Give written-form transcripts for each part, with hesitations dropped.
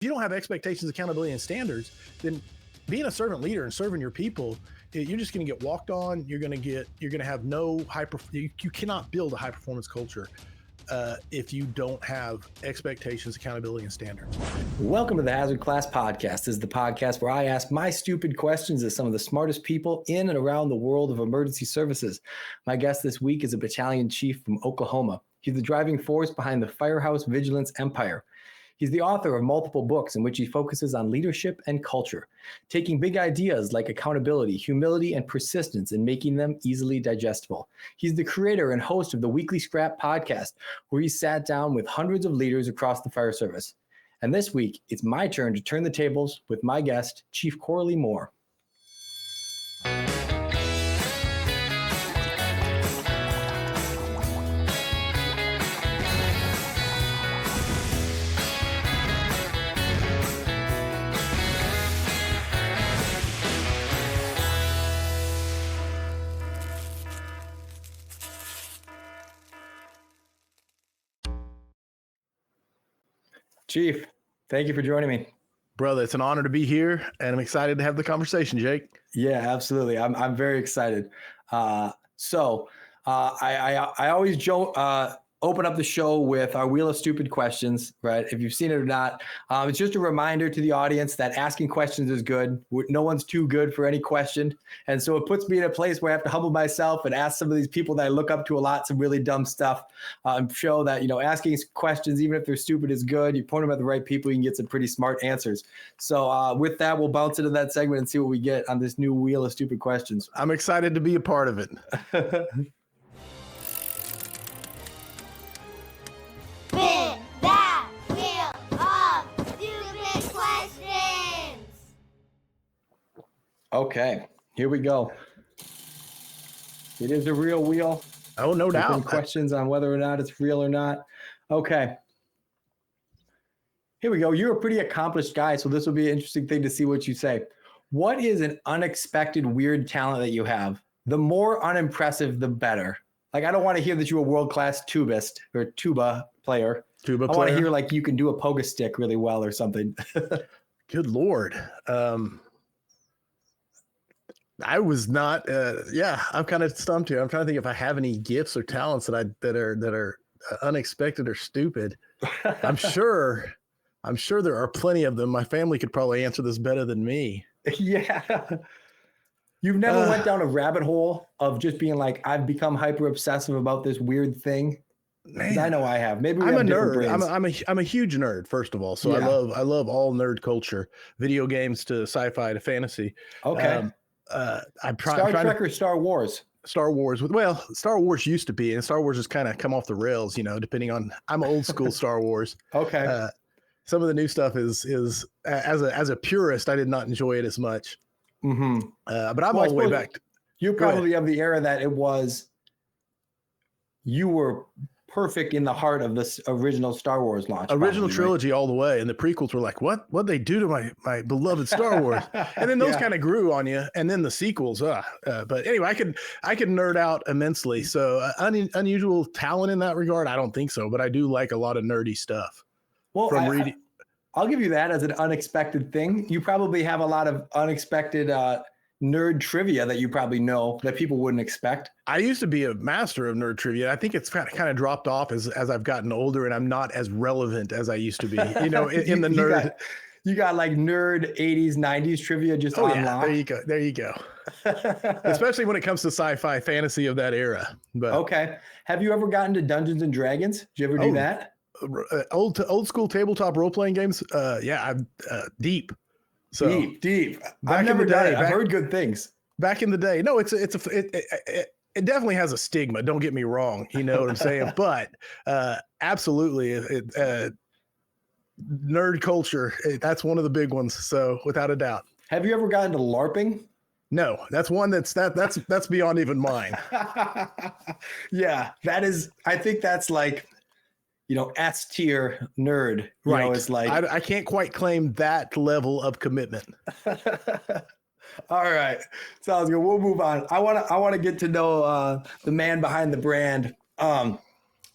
you don't have expectations, accountability, and standards, then being a servant leader and serving your people, you're just going to get walked on. You're going to have no you cannot build a high performance culture if you don't have expectations, accountability, and standards. Welcome to the Hazard Class Podcast. This is the podcast where I ask my stupid questions of some of the smartest people in and around the world of emergency services. My guest this week is a battalion chief from Oklahoma. He's the driving force behind the Firehouse Vigilance empire. He's the author of multiple books in which he focuses on leadership and culture, taking big ideas like accountability, humility, and persistence and making them easily digestible. He's the creator and host of the Weekly Scrap podcast, where he sat down with hundreds of leaders across the fire service. And this week, it's my turn to turn the tables with my guest, Chief Corley Moore. Chief, thank you for joining me. Brother, it's an honor to be here, and I'm excited to have the conversation, Jake. Yeah, absolutely. I'm very excited. I always open up the show with our Wheel of Stupid Questions, right? If you've seen it or not, it's just a reminder to the audience that asking questions is good. No one's too good for any question. And so it puts me in a place where I have to humble myself and ask some of these people that I look up to a lot, some really dumb stuff, and show that, asking questions, even if they're stupid, is good. You point them at the right people, you can get some pretty smart answers. So with that, we'll bounce into that segment and see what we get on this new Wheel of Stupid Questions. I'm excited to be a part of it. Okay, here we go. It is a real wheel. Oh, no doubt. Questions on whether or not it's real or not. Okay. Here we go. You're a pretty accomplished guy, so this will be an interesting thing to see what you say. What is an unexpected weird talent that you have? The more unimpressive, the better. Like, I don't want to hear that you're a world-class tubist or tuba player. I want to hear like you can do a pogo stick really well or something. Good Lord. I was not. I'm kind of stumped here. I'm trying to think if I have any gifts or talents that are unexpected or stupid. I'm sure there are plenty of them. My family could probably answer this better than me. Yeah. You've never went down a rabbit hole of just being like, I've become hyper obsessive about this weird thing. Man, I know I have. Maybe I'm a nerd. I'm a huge nerd, first of all. So yeah. I love all nerd culture, video games to sci-fi to fantasy. Okay. Star Trek or Star Wars? Star Wars. Star Wars used to be, and Star Wars has kind of come off the rails, depending on, I'm old school Star Wars. Okay. Some of the new stuff is as a purist, I did not enjoy it as much. Mm-hmm. But I'm all the way back. You probably have the era that you were perfect in the heart of this original Star Wars launch. Original trilogy, right? All the way. And the prequels were like, what'd they do to my beloved Star Wars? And then those kind of grew on you. And then the sequels. But anyway, I could nerd out immensely. So unusual talent in that regard, I don't think so. But I do like a lot of nerdy stuff. Well, I'll give you that as an unexpected thing. You probably have a lot of unexpected nerd trivia that you probably know that people wouldn't expect. I used to be a master of nerd trivia. I think it's kind of dropped off as I've gotten older, and I'm not as relevant as I used to be. In the nerd. You got like nerd 80s, 90s trivia just on lock. There you go. Especially when it comes to sci-fi fantasy of that era. But okay. Have you ever gotten to Dungeons and Dragons? Did you ever do that? Old school tabletop role-playing games? I'm deep. So deep. I've never done it. I've heard good things. Back in the day, no, it definitely has a stigma. Don't get me wrong. You know what I'm saying? But absolutely, nerd culture. That's one of the big ones. So without a doubt. Have you ever gotten to LARPing? No, that's one that's beyond even mine. Yeah, that is. I think that's like, S tier nerd. Right. It's like I can't quite claim that level of commitment. All right, sounds good. We'll move on. I want to get to know the man behind the brand.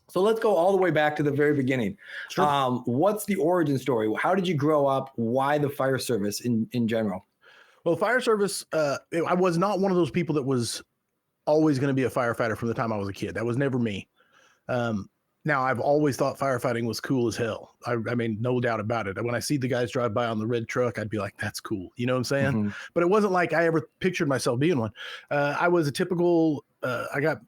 So let's go all the way back to the very beginning. Sure. What's the origin story? How did you grow up? Why the fire service in general? Well, fire service, I was not one of those people that was always going to be a firefighter from the time I was a kid. That was never me. Now, I've always thought firefighting was cool as hell. I mean, no doubt about it. When I see the guys drive by on the red truck, I'd be like, that's cool. You know what I'm saying? Mm-hmm. But it wasn't like I ever pictured myself being one. I was a typical, I got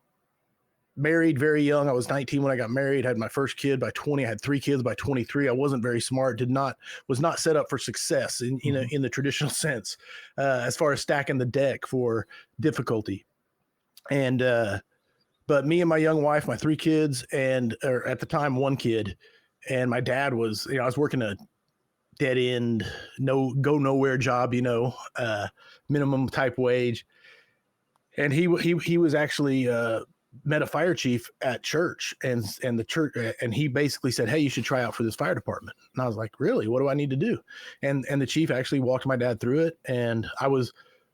married very young. I was 19 when I got married, had my first kid by 20. I had 3 kids by 23. I wasn't very smart, was not set up for success in the traditional sense, as far as stacking the deck for difficulty. And, but me and my young wife, my 3 kids, or at the time, 1 kid, and my dad was, I was working a dead end, go nowhere job, minimum type wage. And he was actually, met a fire chief at church and the church, and he basically said, "Hey, you should try out for this fire department." And I was like, "Really? What do I need to do?" And the chief actually walked my dad through it. And I was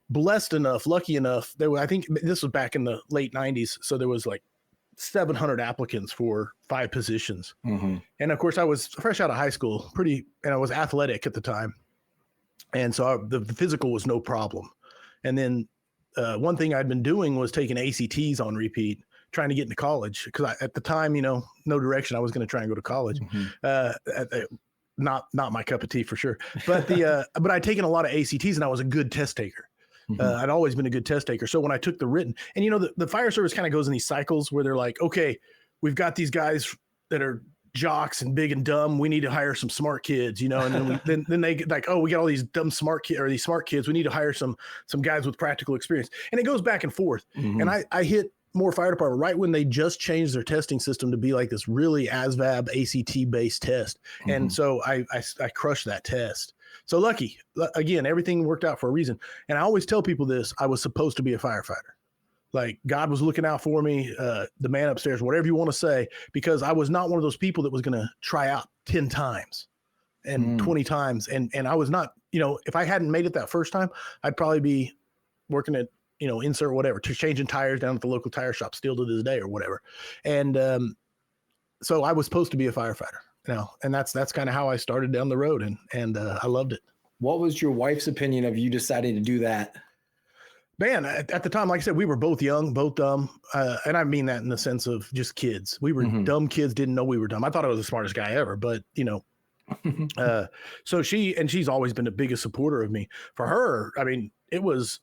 lucky enough. I think this was back in the late 90s. So there was like 700 applicants for 5 positions. Mm-hmm. And of course I was fresh out of high school, and I was athletic at the time. And so the physical was no problem. And then one thing I'd been doing was taking ACTs on repeat, trying to get into college. Cause at the time, no direction. I was going to try and go to college. Mm-hmm. Not my cup of tea for sure. But but I'd taken a lot of ACTs and I was a good test taker. Mm-hmm. I'd always been a good test taker. So when I took the written, and the fire service kind of goes in these cycles where they're like, okay, we've got these guys that are jocks and big and dumb. We need to hire some smart kids, and then then they get like, oh, we got all these dumb smart kids or these smart kids. We need to hire some guys with practical experience. And it goes back and forth. Mm-hmm. And I hit Moore Fire Department right when they just changed their testing system to be like this really ASVAB ACT based test. Mm-hmm. And so I crushed that test. So lucky, again, everything worked out for a reason. And I always tell people this: I was supposed to be a firefighter. Like God was looking out for me, the man upstairs, whatever you want to say, because I was not one of those people that was going to try out 10 times and 20 times. And I was not, if I hadn't made it that first time, I'd probably be working at, insert whatever, to changing tires down at the local tire shop still to this day or whatever. And so I was supposed to be a firefighter. And that's kind of how I started down the road, and I loved it. What was your wife's opinion of you deciding to do that? Man, at the time, like I said, we were both young, both dumb. And I mean that in the sense of just kids. We were dumb kids, didn't know we were dumb. I thought I was the smartest guy ever, but so she's always been the biggest supporter of me. For her, I mean, it was,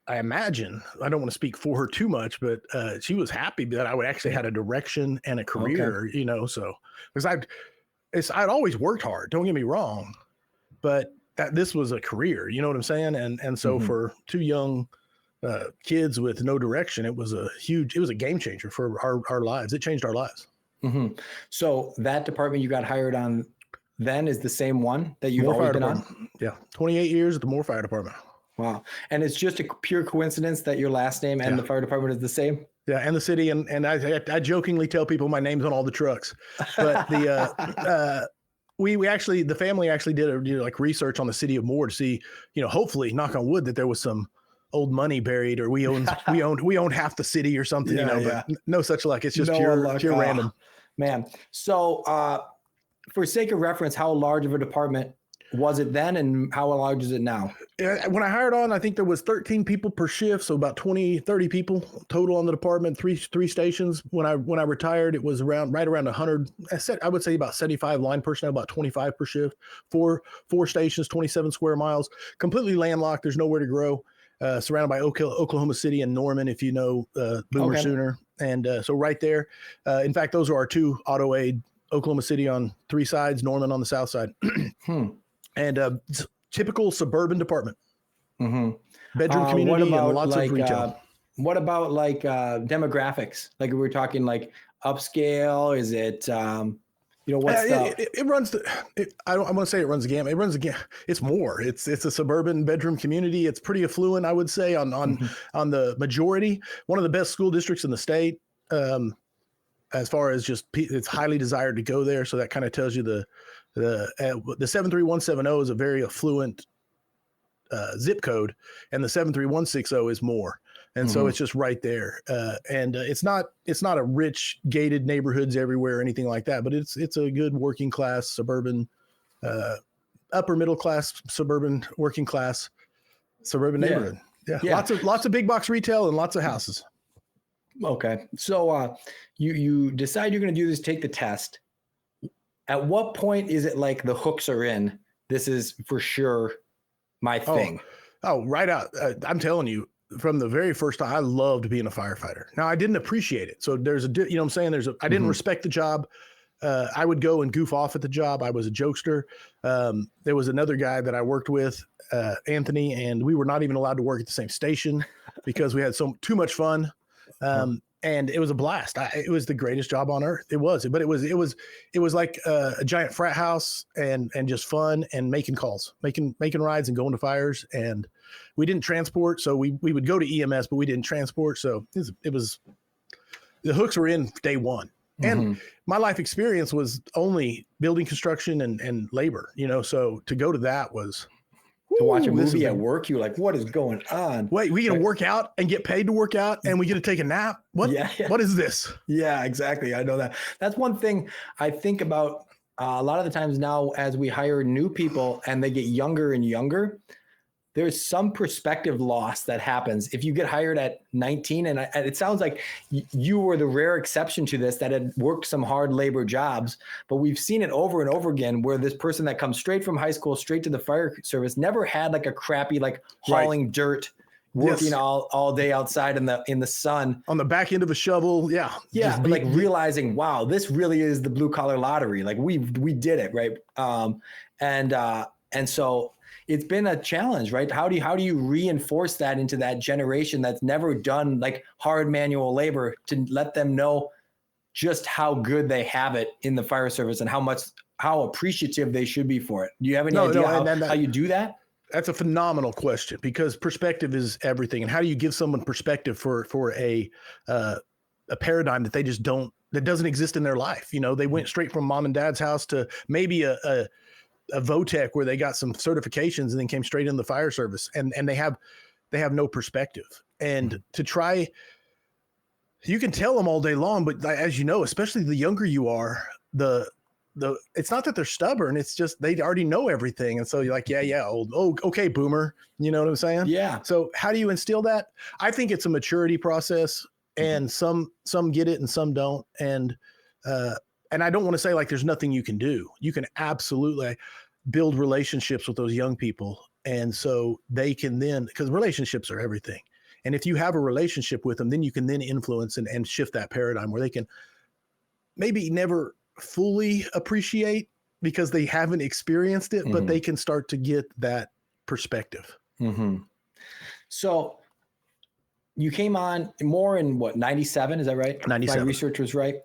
I imagine, I don't want to speak for her too much, but she was happy that I would actually had a direction and a career, so because I'd always worked hard, don't get me wrong, but this was a career, you know what I'm saying? And so for 2 young kids with no direction, it was a game changer for our lives. It changed our lives. Mm-hmm. So that department you got hired on then is the same one that you've always been on? Yeah. 28 years at the Moore Fire Department. Wow. And it's just a pure coincidence that your last name and the fire department is the same? Yeah. And the city. And I jokingly tell people my name's on all the trucks, but the family actually did like research on the city of Moore to see, hopefully, knock on wood, that there was some old money buried, or we owned half the city or something, but no such luck. It's just pure random. Man. So for sake of reference, how large of a department was it then, and how large is it now? When I hired on, I think there was 13 people per shift, so about 30 people total on the department, three stations. When I retired, it was right around 100. I would say about 75 line personnel, about 25 per shift. Four stations, 27 square miles, completely landlocked. There's nowhere to grow. Surrounded by Oklahoma City and Norman, if you know Boomer Sooner. And so right there, in fact, those are our 2 auto aid: Oklahoma City on 3 sides, Norman on the south side. And typical suburban department. Bedroom community and lots of retail. What about like demographics? Like we're talking like upscale? Is it, what's it runs I want to say it runs the gamut. It runs the gamut. It's more. It's a suburban bedroom community. It's pretty affluent, I would say, on the majority. One of the best school districts in the state. As far as just, it's highly desired to go there. So that kind of tells you the 73170 is a very affluent zip code, and the 73160 is more. And so it's just right there. And it's not a rich gated neighborhoods everywhere or anything like that, but it's a good working class, suburban, upper middle class, suburban, working class, suburban neighborhood. Yeah. Lots of big box retail and lots of houses. Okay. So you decide you're going to do this, take the test. At what point is it like the hooks are in? This is for sure my thing. Oh, right out. I'm telling you, from the very first time, I loved being a firefighter. Now, I didn't appreciate it. So there's I didn't respect the job. I would go and goof off at the job. I was a jokester. There was another guy that I worked with, Anthony, and we were not even allowed to work at the same station because we had too much fun. And it was a blast. It was the greatest job on earth. It was like a giant frat house and just fun and making calls, making rides and going to fires. And we didn't transport. So we would go to EMS, but we didn't transport. So it was the hooks were in day one. And my life experience was only building construction and labor, so to go to that was to watch a movie at work. You're like, what is going on? Wait, we get to work out and get paid to work out and we get to take a nap. What? Yeah. What is this? Yeah, exactly. I know that. That's one thing I think about a lot of the times now as we hire new people and they get younger and younger. There's some perspective loss that happens if you get hired at 19. And it sounds like you were the rare exception to this that had worked some hard labor jobs, but we've seen it over and over again where this person that comes straight from high school, straight to the fire service, never had like a crappy, like hauling dirt, working all day outside in the sun. On the back end of a shovel. Yeah. Yeah. Like realizing, wow, this really is the blue collar lottery. Like we did it. Right. And so it's been a challenge, right? How do you reinforce that into that generation that's never done like hard manual labor to let them know just how good they have it in the fire service and how appreciative they should be for it? Do you have any idea how you do that? That's a phenomenal question because perspective is everything. And how do you give someone perspective for a paradigm that they just that doesn't exist in their life? They went straight from mom and dad's house to maybe a VOTEC where they got some certifications and then came straight in the fire service and they have no perspective. And to try, you can tell them all day long, but as you know, especially the younger you are, it's not that they're stubborn. It's just, they already know everything. And so you're like, okay, boomer, you know what I'm saying? Yeah. So how do you instill that? I think it's a maturity process and some get it and some don't. And I don't want to say like there's nothing you can do. You can absolutely build relationships with those young people. And so they can then, because relationships are everything. And if you have a relationship with them, then you can then influence and shift that paradigm where they can maybe never fully appreciate because they haven't experienced it, but they can start to get that perspective. So you came on more in 97? Is that right? 97. My research was right.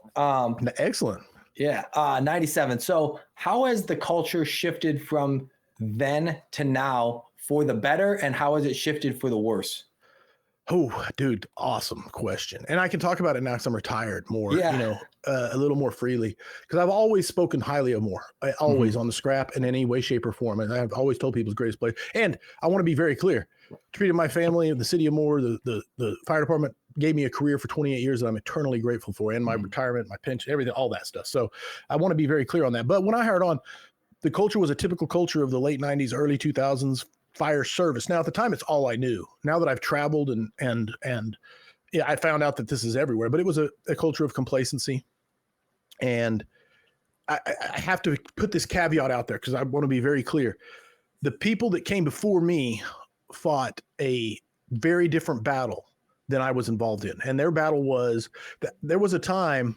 Excellent. Yeah. 97. So how has the culture shifted from then to now for the better? And how has it shifted for the worse? Oh, dude, awesome question. And I can talk about it now because I'm retired more, a little more freely because I've always spoken highly of Moore, always on the scrap in any way, shape or form. And I've always told people he's the greatest player. And I want to be very clear, treated my family, the city of Moore, the fire department gave me a career for 28 years that I'm eternally grateful for, and my retirement, my pension, everything, all that stuff. So I want to be very clear on that. But when I hired on, the culture was a typical culture of the late 90s, early 2000s fire service. Now at the time, it's all I knew. Now that I've traveled and I found out that this is everywhere, but it was a culture of complacency. And I have to put this caveat out there because I want to be very clear. The people that came before me fought a very different battle than I was involved in. And their battle was that there was a time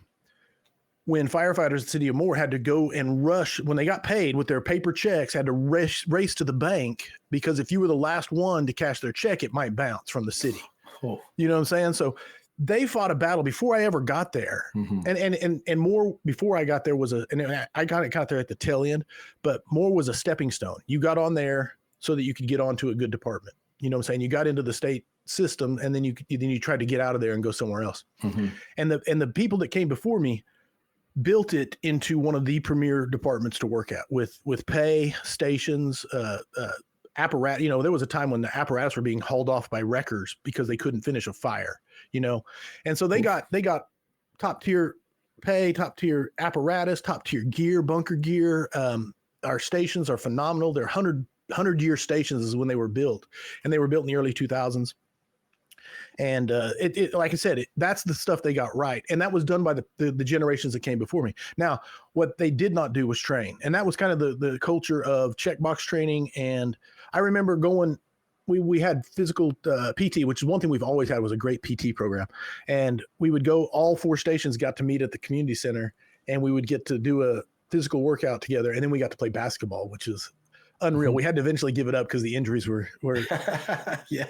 when firefighters in the city of Moore had to go and rush when they got paid with their paper checks, had to race to the bank because if you were the last one to cash their check, it might bounce from the city. Oh. You know what I'm saying? So they fought a battle before I ever got there. And Moore before I got there I got there at the tail end, but Moore was a stepping stone. You got on there so that you could get onto a good department. You know what I'm saying? You got into the state system and then you tried to get out of there and go somewhere else. And the people that came before me built it into one of the premier departments to work at with pay, stations, apparatus, you know, there was a time when the apparatus were being hauled off by wreckers because they couldn't finish a fire, you know? And so they got top tier pay, top tier apparatus, top tier gear, bunker gear. Our stations are phenomenal. They're 100-year stations is when they were built, and they were built in the early 2000s. And it like I said, that's the stuff they got right. And that was done by the generations that came before me. Now, what they did not do was train. And that was kind of the culture of checkbox training. And I remember going, we had physical PT, which is one thing we've always had, was a great PT program. And we would go, all 4 stations got to meet at the community center, and we would get to do a physical workout together. And then we got to play basketball, which is unreal. We had to eventually give it up because the injuries were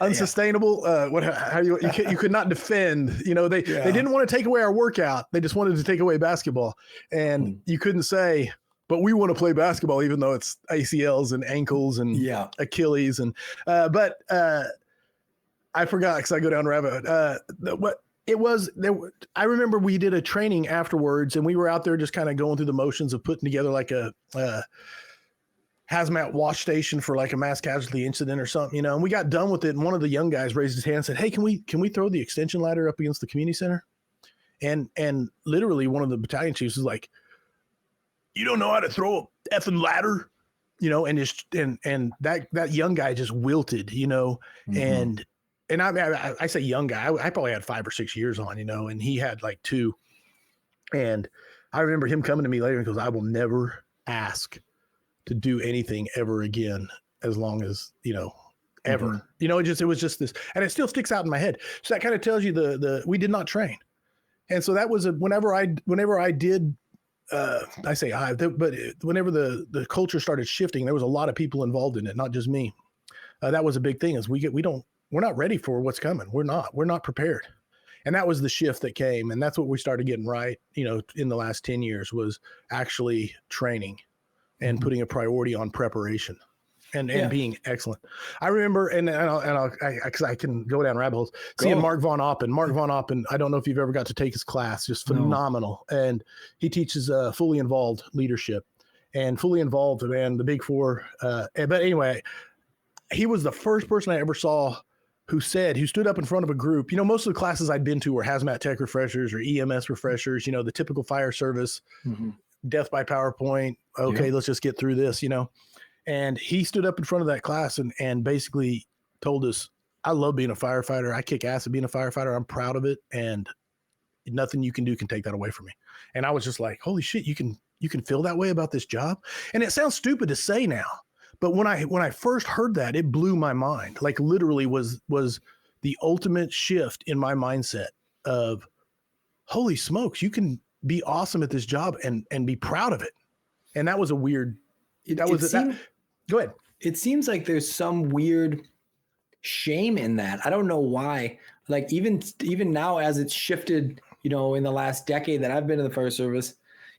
unsustainable. You could not defend. You know, they didn't want to take away our workout. They just wanted to take away basketball, and you couldn't say, but we want to play basketball, even though it's ACLs and ankles and Achilles and. But I forgot because I go down rabbit. What it was there. I remember we did a training afterwards, and we were out there just kind of going through the motions of putting together like a hazmat wash station for like a mass casualty incident or something, you know, and we got done with it. And one of the young guys raised his hand and said, "Hey, can we throw the extension ladder up against the community center?" And literally one of the battalion chiefs was like, "You don't know how to throw a effing ladder," you know, and that young guy just wilted, you know, and I mean, I say young guy, I probably had 5 or 6 years on, you know, and he had like 2. And I remember him coming to me later and goes, "I will never ask to do anything ever again, as long as, you know, ever." You know, it was just this, and it still sticks out in my head. So that kind of tells you we did not train. And so that was whenever I did, but whenever the culture started shifting, there was a lot of people involved in it, not just me. That was a big thing, is we're not ready for what's coming. We're not prepared. And that was the shift that came. And that's what we started getting right, you know, in the last 10 years, was actually training and putting a priority on preparation and being excellent. I remember, because I can go down rabbit holes, seeing Mark Von Oppen, I don't know if you've ever got to take his class, just phenomenal. No. And he teaches fully involved leadership, and fully involved, man, the big 4. But anyway, he was the first person I ever saw who stood up in front of a group. You know, most of the classes I'd been to were hazmat tech refreshers or EMS refreshers, you know, the typical fire service, death by PowerPoint. Okay, let's just get through this, you know. And he stood up in front of that class and basically told us, "I love being a firefighter. I kick ass at being a firefighter. I'm proud of it. And nothing you can do can take that away from me." And I was just like, holy shit, you can feel that way about this job? And it sounds stupid to say now, but when I first heard that, it blew my mind. Like, literally was the ultimate shift in my mindset of, holy smokes, you can be awesome at this job and be proud of it. And that was a weird, go ahead. It seems like there's some weird shame in that. I don't know why. Like, even now, as it's shifted, you know, in the last decade that I've been in the fire service,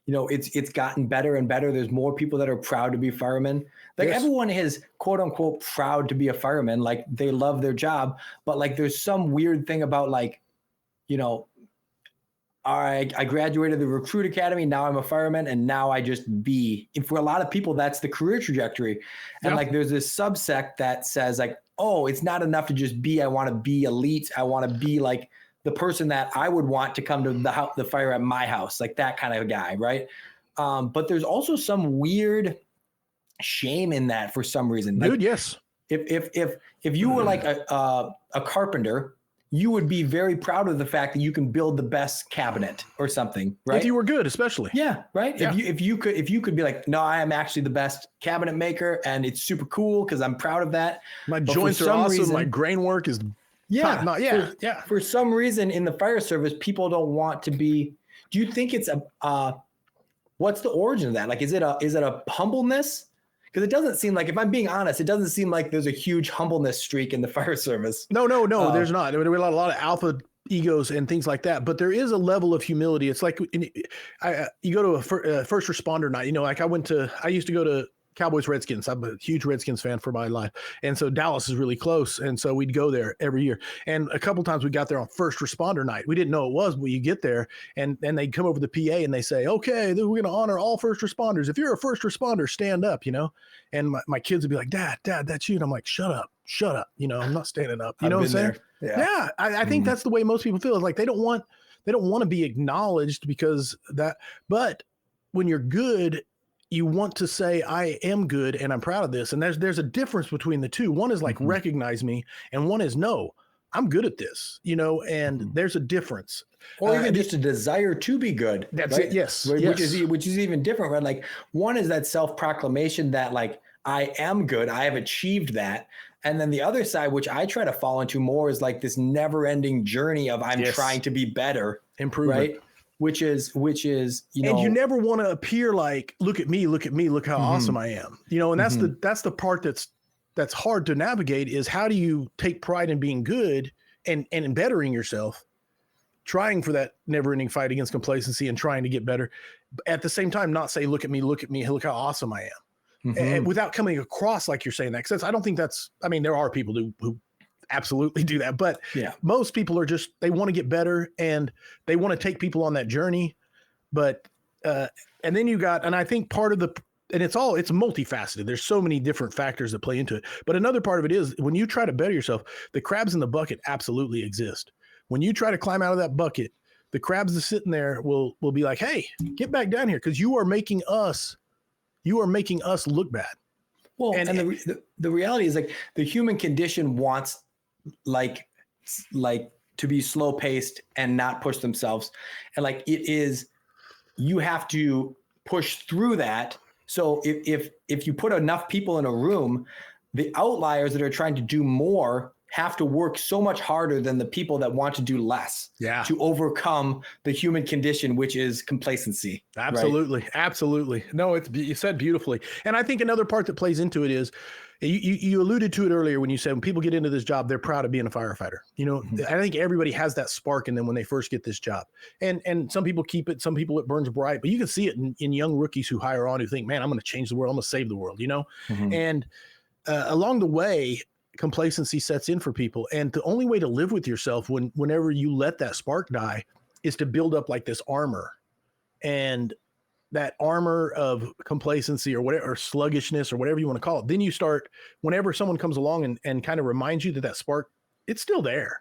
you know, it's gotten better and better. There's more people that are proud to be firemen. Like, everyone is quote unquote proud to be a fireman. Like, they love their job, but like, there's some weird thing about, like, you know, I graduated the recruit academy. Now I'm a fireman, and now I just be. And for a lot of people, that's the career trajectory. And like, there's this subsect that says, like, oh, it's not enough to just be. I want to be elite. I want to be like the person that I would want to come to the fire at my house, like that kind of guy, right? But there's also some weird shame in that for some reason. Like, dude, yes. If you were like a carpenter, you would be very proud of the fact that you can build the best cabinet or something, right? If you were good, especially. Yeah, right. Yeah. If you could be like, no, I am actually the best cabinet maker, and it's super cool because I'm proud of that. My joints are awesome. My grain work is For some reason in the fire service, people don't want to be. Do you think it's what's the origin of that? Like, is it a humbleness? Because it doesn't seem like, if I'm being honest, it doesn't seem like there's a huge humbleness streak in the fire service. No, there's not. There were a lot of alpha egos and things like that, but there is a level of humility. It's like you go to a first responder night, you know, like I used to go to Cowboys, Redskins. I'm a huge Redskins fan for my life. And so Dallas is really close. And so we'd go there every year. And a couple times we got there on first responder night. We didn't know it was, but you get there and they'd come over the PA and they say, okay, we're going to honor all first responders. If you're a first responder, stand up, And my kids would be like, Dad, that's you. And I'm like, shut up. I'm not standing up. You know what I'm saying? Yeah. I think that's the way most people feel. It's like they don't want to be acknowledged because but when you're good, you want to say, I am good and I'm proud of this. And there's a difference between the two. One is like, recognize me. And one is, no, I'm good at this, and there's a difference. Or even just a desire to be good. That's it. Yes. Which is even different, right? Like one is that self-proclamation that like, I am good. I have achieved that. And then the other side, which I try to fall into more, is like this never ending journey of I'm trying to be better. Improvement. Right. Which is, and you never want to appear like, look at me, look how awesome I am, and that's the part that's hard to navigate is how do you take pride in being good and in bettering yourself, trying for that never ending fight against complacency and trying to get better. At the same time, not say, look at me, look how awesome I am. And without coming across like you're saying that, because I don't think there are people who absolutely do that, but most people are just, they want to get better and they want to take people on that journey. But and then I think part of it's multifaceted. There's so many different factors that play into it. But another part of it is when you try to better yourself, the crabs in the bucket absolutely exist. When you try to climb out of that bucket, the crabs that's sitting there will be like, hey, get back down here, because you are making us look bad. Well, and the reality is like the human condition wants like to be slow paced and not push themselves. And like you have to push through that. So if you put enough people in a room, the outliers that are trying to do more have to work so much harder than the people that want to do less to overcome the human condition, which is complacency. Absolutely. Right? Absolutely. No, you said beautifully. And I think another part that plays into it is you alluded to it earlier when you said when people get into this job, they're proud of being a firefighter. I think everybody has that spark in them when they first get this job. And some people keep it, some people it burns bright, but you can see it in young rookies who hire on who think, man, I'm going to change the world. I'm going to save the world, And along the way, complacency sets in for people. And the only way to live with yourself whenever you let that spark die is to build up like this armor. And that armor of complacency or whatever, or sluggishness or whatever you want to call it. Then you start, whenever someone comes along and kind of reminds you that spark, it's still there,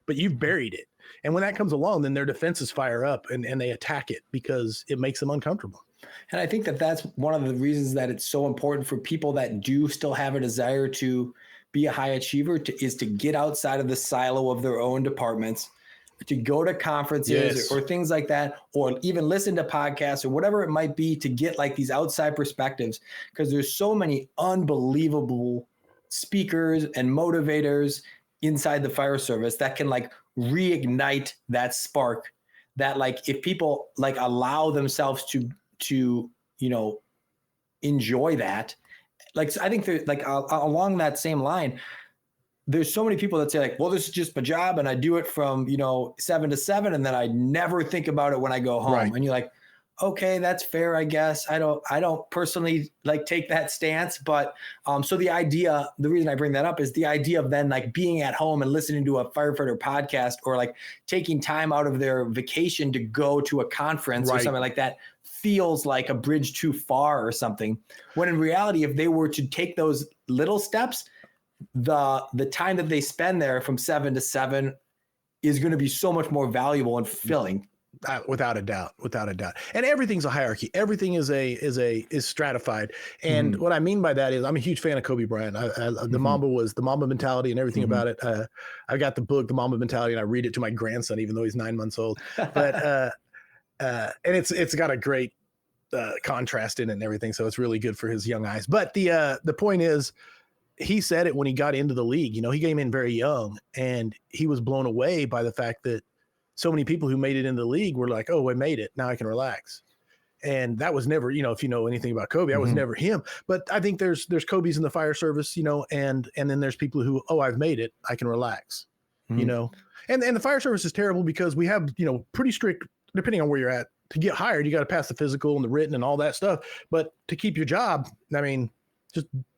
but you've buried it. And when that comes along, then their defenses fire up and they attack it because it makes them uncomfortable. And I think that's one of the reasons that it's so important for people that do still have a desire to be a high achiever is to get outside of the silo of their own departments, to go to conferences or things like that, or even listen to podcasts or whatever it might be to get like these outside perspectives, because there's so many unbelievable speakers and motivators inside the fire service that can like reignite that spark that like if people like allow themselves to enjoy that. Like, I think like along that same line, there's so many people that say like, well, this is just my job and I do it from, 7 to 7. And then I never think about it when I go home. Right. And you're like, okay, that's fair. I guess I don't personally like take that stance, but so the reason I bring that up is the idea of then like being at home and listening to a firefighter podcast or like taking time out of their vacation to go to a conference or something like that feels like a bridge too far or something. When in reality, if they were to take those little steps, the time that they spend there from 7 to 7 is going to be so much more valuable and fulfilling. Without a doubt. And everything's a hierarchy. Everything is stratified. And what I mean by that is I'm a huge fan of Kobe Bryant. The Mamba mentality and everything about it. I got the book, The Mamba Mentality, and I read it to my grandson, even though he's 9 months old. But, and it's got a great contrast in it and everything. So it's really good for his young eyes. But the point is, he said it when he got into the league. He came in very young and he was blown away by the fact that so many people who made it into the league were like, oh, I made it. Now I can relax. And that was never, if you know anything about Kobe, that was never him. But I think there's Kobe's in the fire service, and then there's people who, oh, I've made it. I can relax, and the fire service is terrible because we have, pretty strict, depending on where you're at, to get hired, you got to pass the physical and the written and all that stuff. But to keep your job, I mean,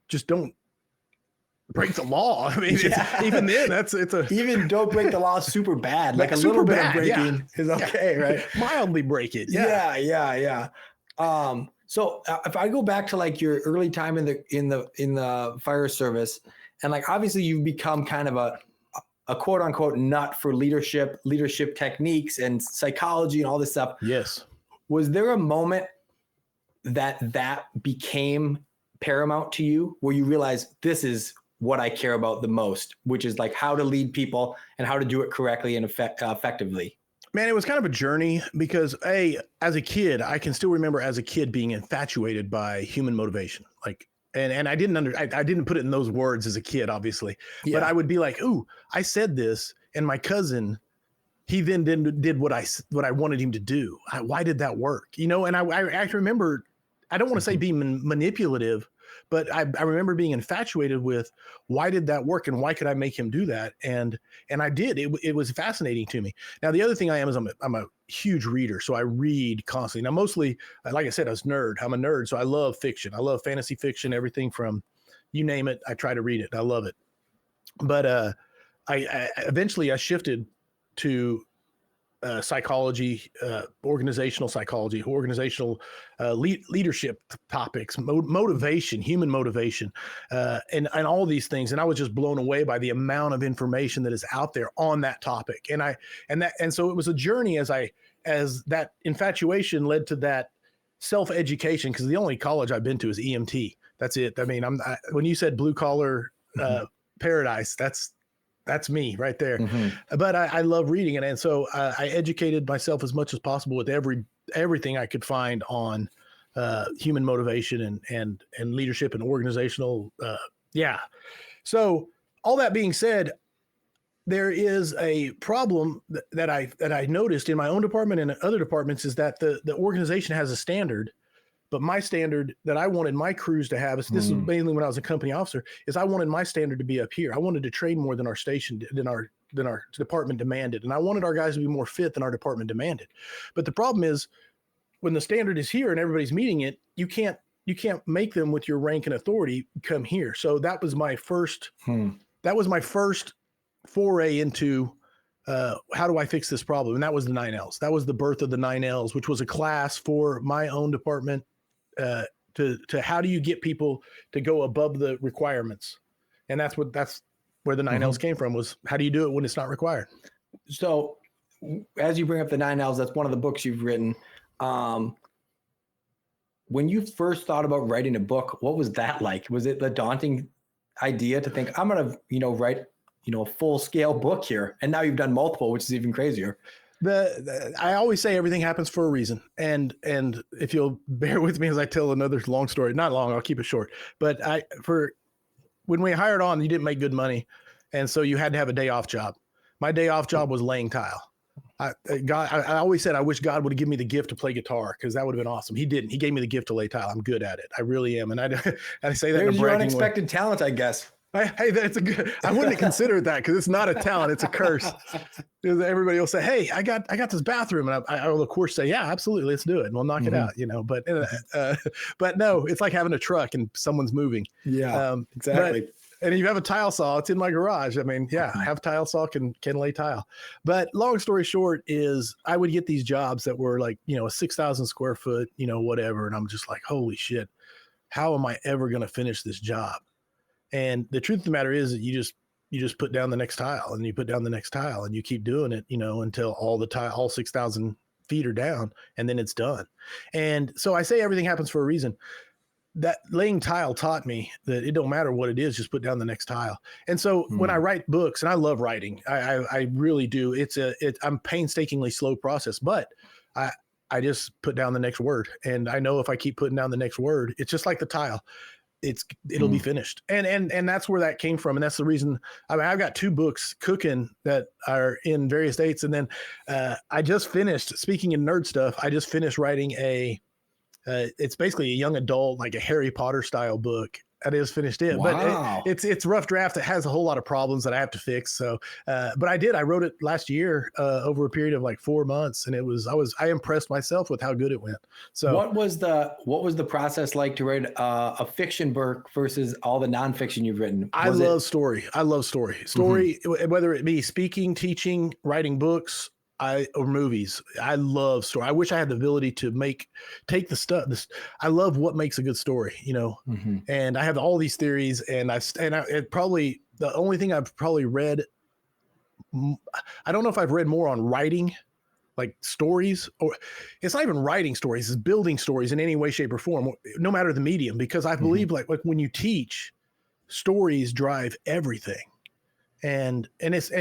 just don't break the law. I mean, even then, even don't break the law super bad. Like a little bit of breaking is okay, right? Mildly break it. Yeah. So if I go back to like your early time in the fire service, and like obviously you've become kind of a quote unquote nut for leadership techniques and psychology and all this stuff. Yes. Was there a moment that became paramount to you where you realized this is what I care about the most, which is like how to lead people and how to do it correctly and effectively? Man, it was kind of a journey because as a kid, I can still remember as a kid being infatuated by human motivation. Like, and I didn't put it in those words as a kid, obviously, but I would be like, ooh, I said this, and my cousin, he then did what I wanted him to do. Why did that work? You know, and I actually remember, I don't want to say being manipulative, but I remember being infatuated with why did that work and why could I make him do that? And I did. It was fascinating to me. Now, the other thing I am is I'm a huge reader. So I read constantly. Now, mostly, like I said, I'm a nerd. So I love fiction. I love fantasy fiction, everything from you name it. I try to read it. I love it. But I eventually shifted to psychology, organizational psychology, organizational leadership topics, motivation, human motivation, and all these things. And I was just blown away by the amount of information that is out there on that topic. And so it was a journey as that infatuation led to that self-education, because the only college I've been to is EMT. That's it. I mean, when you said blue collar paradise, that's me right there. Mm-hmm. But I love reading it. And so I educated myself as much as possible with everything I could find on human motivation and leadership and organizational. So all that being said, there is a problem that I noticed in my own department and other departments is that the organization has a standard. But my standard that I wanted my crews to have, this is mainly when I was a company officer, is I wanted my standard to be up here. I wanted to train more than our station, than our department demanded. And I wanted our guys to be more fit than our department demanded. But the problem is when the standard is here and everybody's meeting it, you can't make them with your rank and authority come here. So that was my first, foray into how do I fix this problem? And that was the 9Ls. That was the birth of the 9Ls, which was a class for my own department. To how do you get people to go above the requirements? And that's where the 9Ls came from, was how do you do it when it's not required? So as you bring up the 9Ls, that's one of the books you've written. When you first thought about writing a book, what was that like? Was it a daunting idea to think I'm going to, write, a full scale book here? And now you've done multiple, which is even crazier. I always say everything happens for a reason. And if you'll bear with me as I tell another long story, not long, I'll keep it short. But when we hired on, you didn't make good money. And so you had to have a day off job. My day off job was laying tile. I always said, I wish God would have given me the gift to play guitar, because that would have been awesome. He didn't. He gave me the gift to lay tile. I'm good at it. I really am. And I say that There's in a bragging your unexpected talent, I guess. Hey, that's a good. I wouldn't consider that, because it's not a talent; it's a curse. Everybody will say, "Hey, I got this bathroom," and I will of course say, "Yeah, absolutely, let's do it, and we'll knock it out." But no, it's like having a truck and someone's moving. Yeah, exactly. And if you have a tile saw, it's in my garage. I mean, yeah, have tile saw, can lay tile. But long story short is, I would get these jobs that were like, a 6,000 square foot, whatever, and I'm just like, holy shit, how am I ever going to finish this job? And the truth of the matter is that you just put down the next tile, and you put down the next tile, and you keep doing it, until all 6,000 feet are down, and then it's done. And so I say everything happens for a reason. That laying tile taught me that it don't matter what it is, just put down the next tile. And so when I write books, and I love writing, I really do. I'm painstakingly slow process, but I just put down the next word. And I know if I keep putting down the next word, it's just like the tile. It'll be finished. And that's where that came from. And that's the reason. I mean, I've got 2 books cooking that are in various dates. And then I just finished, speaking in nerd stuff, I just finished writing it's basically a young adult, like a Harry Potter style book. finished it. Wow. But it's rough draft. It has a whole lot of problems that I have to fix. So, but I wrote it last year over a period of like 4 months, and I impressed myself with how good it went. So what was the process like to write a fiction book versus all the nonfiction you've written? I love story. Story, whether it be speaking, teaching, writing books, or movies. I love story. I wish I had the ability to take the stuff. I love what makes a good story, and I have all these theories, and it probably the only thing I've probably read. I don't know if I've read more on writing, like stories, or it's not even writing stories, it's building stories in any way, shape, or form, no matter the medium, because I believe like when you teach, stories drive everything. And it's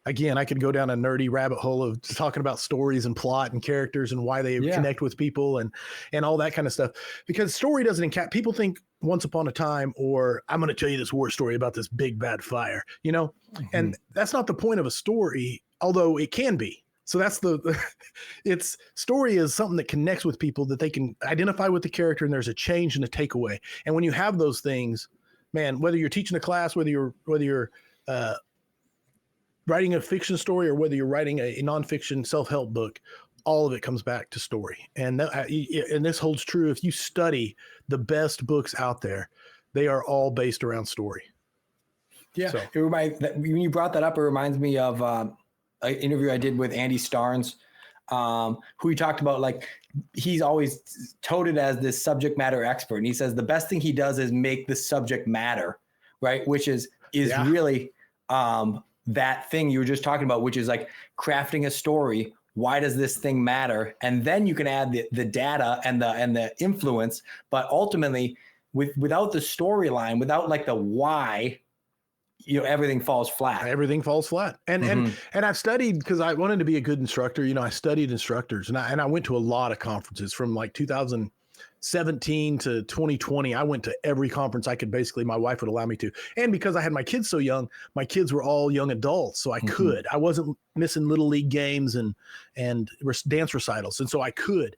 again, I could go down a nerdy rabbit hole of talking about stories and plot and characters and why they connect with people and all that kind of stuff. Because story doesn't people think once upon a time, or I'm going to tell you this war story about this big bad fire, and that's not the point of a story, although it can be. So that's story is something that connects with people, that they can identify with the character, and there's a change and a takeaway. And when you have those things, man, whether you're teaching a class, whether you're writing a fiction story, or whether you're writing a nonfiction self-help book, all of it comes back to story. And this holds true. If you study the best books out there, they are all based around story. Yeah. So. When you brought that up, it reminds me of an interview I did with Andy Starnes, who he talked about, like, he's always touted as this subject matter expert. And he says the best thing he does is make the subject matter, right? Which is really that thing you were just talking about, which is like crafting a story. Why does this thing matter? And then you can add the data and the influence. But ultimately, without the storyline, without like the why, everything falls flat. And I've studied, because I wanted to be a good instructor. I studied instructors, and I went to a lot of conferences from like 2017 to 2020. I went to every conference I could, basically, my wife would allow me to. And because I had my kids so young, my kids were all young adults. So I wasn't missing little league games and dance recitals. And so I could,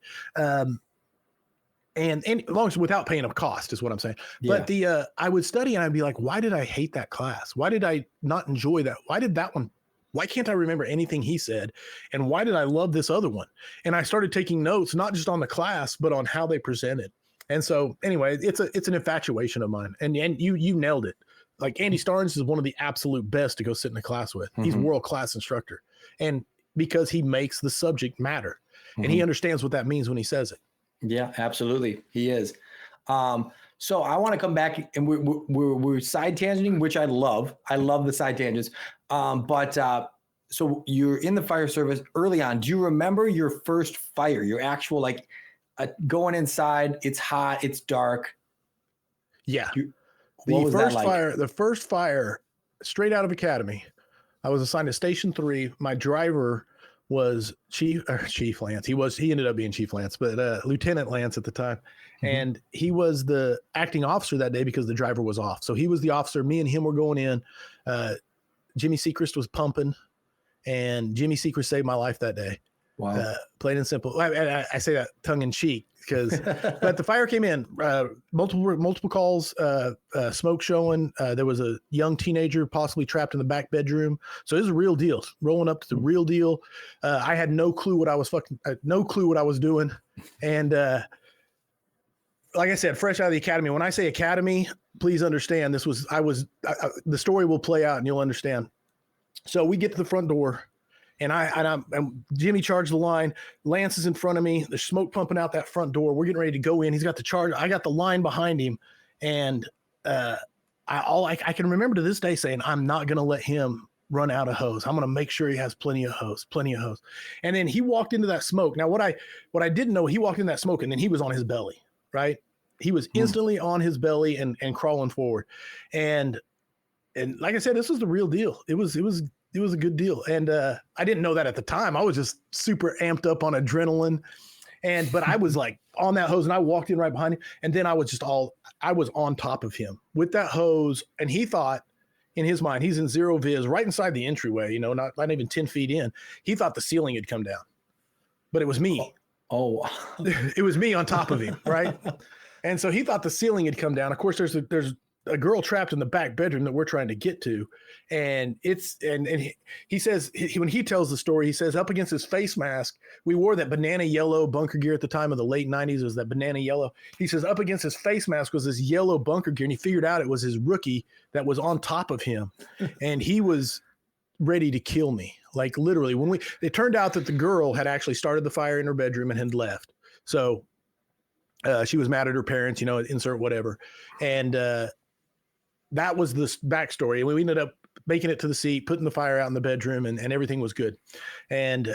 and as long as without paying a cost is what I'm saying. Yeah. But I would study, and I'd be like, why did I hate that class? Why did I not enjoy that? Why can't I remember anything he said? And why did I love this other one? And I started taking notes, not just on the class, but on how they presented. And so anyway, it's an infatuation of mine. And you nailed it. Like, Andy Starnes is one of the absolute best to go sit in a class with. He's a world-class instructor. And because he makes the subject matter, and he understands what that means when he says it. Yeah, absolutely. He is. So I want to come back, and we're side tangenting, which I love. I love the side tangents. So you're in the fire service early on. Do you remember your first fire, your actual, going inside? It's hot, it's dark. Yeah. The first fire straight out of academy, I was assigned to Station 3. My driver was Chief Lance. He ended up being Chief Lance, but Lieutenant Lance at the time. And he was the acting officer that day because the driver was off. So he was the officer. Me and him were going in. Jimmy Sechrist was pumping, and Jimmy Sechrist saved my life that day. Wow. Plain and simple. I say that tongue in cheek, but the fire came in, multiple calls, smoke showing. There was a young teenager possibly trapped in the back bedroom. So it was a real deal, rolling up to the real deal. I had no clue what I was doing. And, like I said, fresh out of the academy. When I say academy, please understand the story will play out and you'll understand. So we get to the front door, and Jimmy charged the line. Lance is in front of me. There's smoke pumping out that front door. We're getting ready to go in. He's got the charge. I got the line behind him. And I can remember to this day saying, I'm not going to let him run out of hose. I'm going to make sure he has plenty of hose. And then he walked into that smoke. Now, what I didn't know, he walked in that smoke, and then he was on his belly, right? He was instantly on his belly and crawling forward. And like I said, this was the real deal. It was a good deal. And I didn't know that at the time. I was just super amped up on adrenaline. But I was like on that hose, and I walked in right behind him. And then I was on top of him with that hose. And he thought, in his mind, he's in zero viz right inside the entryway, not even 10 feet in. He thought the ceiling had come down, but it was me. Oh, it was me on top of him. Right. And so he thought the ceiling had come down. Of course, there's a girl trapped in the back bedroom that we're trying to get to. And he says, when he tells the story, he says up against his face mask, we wore that banana yellow bunker gear at the time of the late 90s. It was that banana yellow. He says up against his face mask was this yellow bunker gear. And he figured out it was his rookie that was on top of him. And he was ready to kill me. Like literally it turned out that the girl had actually started the fire in her bedroom and had left. So she was mad at her parents, insert whatever. And that was the backstory. And we ended up making it to the seat, putting the fire out in the bedroom, and everything was good. And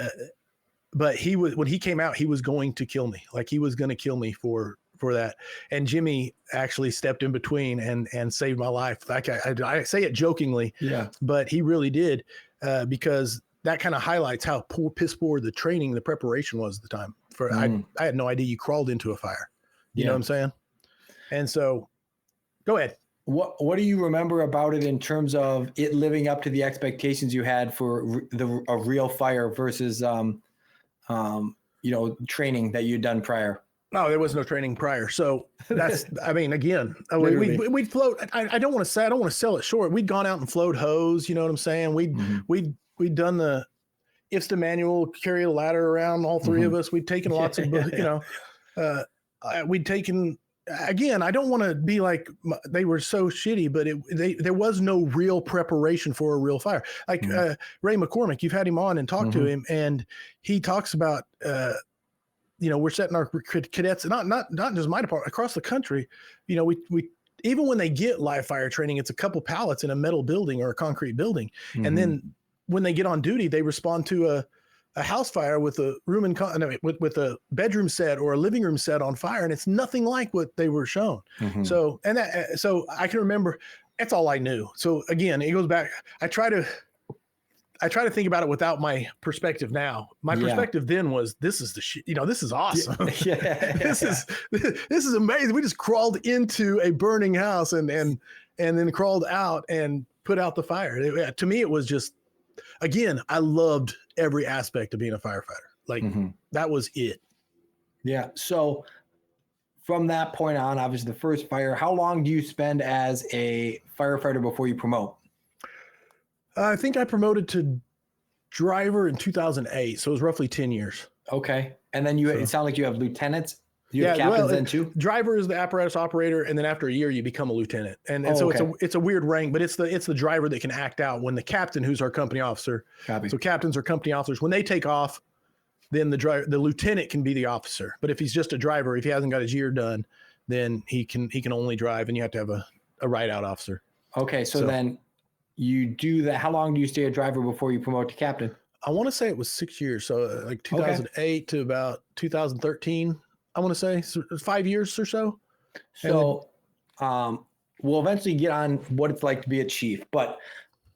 but when he came out, he was going to kill me. Like he was going to kill me for that. And Jimmy actually stepped in between and saved my life. Like I say it jokingly, but he really did, because that kind of highlights how piss poor the training, the preparation was at the time. I had no idea you crawled into a fire. You know what I'm saying? And so go ahead. What do you remember about it in terms of it living up to the expectations you had for a real fire versus, training that you'd done prior? No, there was no training prior. So that's, again, we'd float. I don't want to sell it short. We'd gone out and float hose. You know what I'm saying? We'd done the IFSTA manual, carry a ladder around, all three of us. We'd taken lots of, we'd taken, again, I don't want to be like they were so shitty, but there was no real preparation for a real fire. Like Ray McCormick, you've had him on and talked to him, and he talks about, we're setting our cadets, not just my department, across the country. We even when they get live fire training, it's a couple pallets in a metal building or a concrete building, and then when they get on duty, they respond to a house fire with a room with a bedroom set or a living room set on fire, and it's nothing like what they were shown. So I can remember that's all I knew. So again, it goes back. I try to think about it without my perspective now. My perspective then was, this is the shit. This is awesome. This is amazing. We just crawled into a burning house and then crawled out and put out the fire. To me, it was just, again, I loved every aspect of being a firefighter. Like that was it. Yeah. So from that point on, obviously the first fire, how long do you spend as a firefighter before you promote? I think I promoted to driver in 2008. So it was roughly 10 years. Okay. And then it sounds like you have lieutenants. You have captains then too? Driver is the apparatus operator. And then after a year, you become a lieutenant. And so it's a weird rank, but it's the driver that can act out when the captain, who's our company officer. Copy. So captains are company officers. When they take off, then the lieutenant can be the officer. But if he's just a driver, if he hasn't got his year done, then he can only drive, and you have to have a ride-out officer. Okay. So then you do that. How long do you stay a driver before you promote to captain? I want to say it was 6 years. So like 2008 to about 2013. I want to say 5 years or so. So we'll eventually get on what it's like to be a chief, but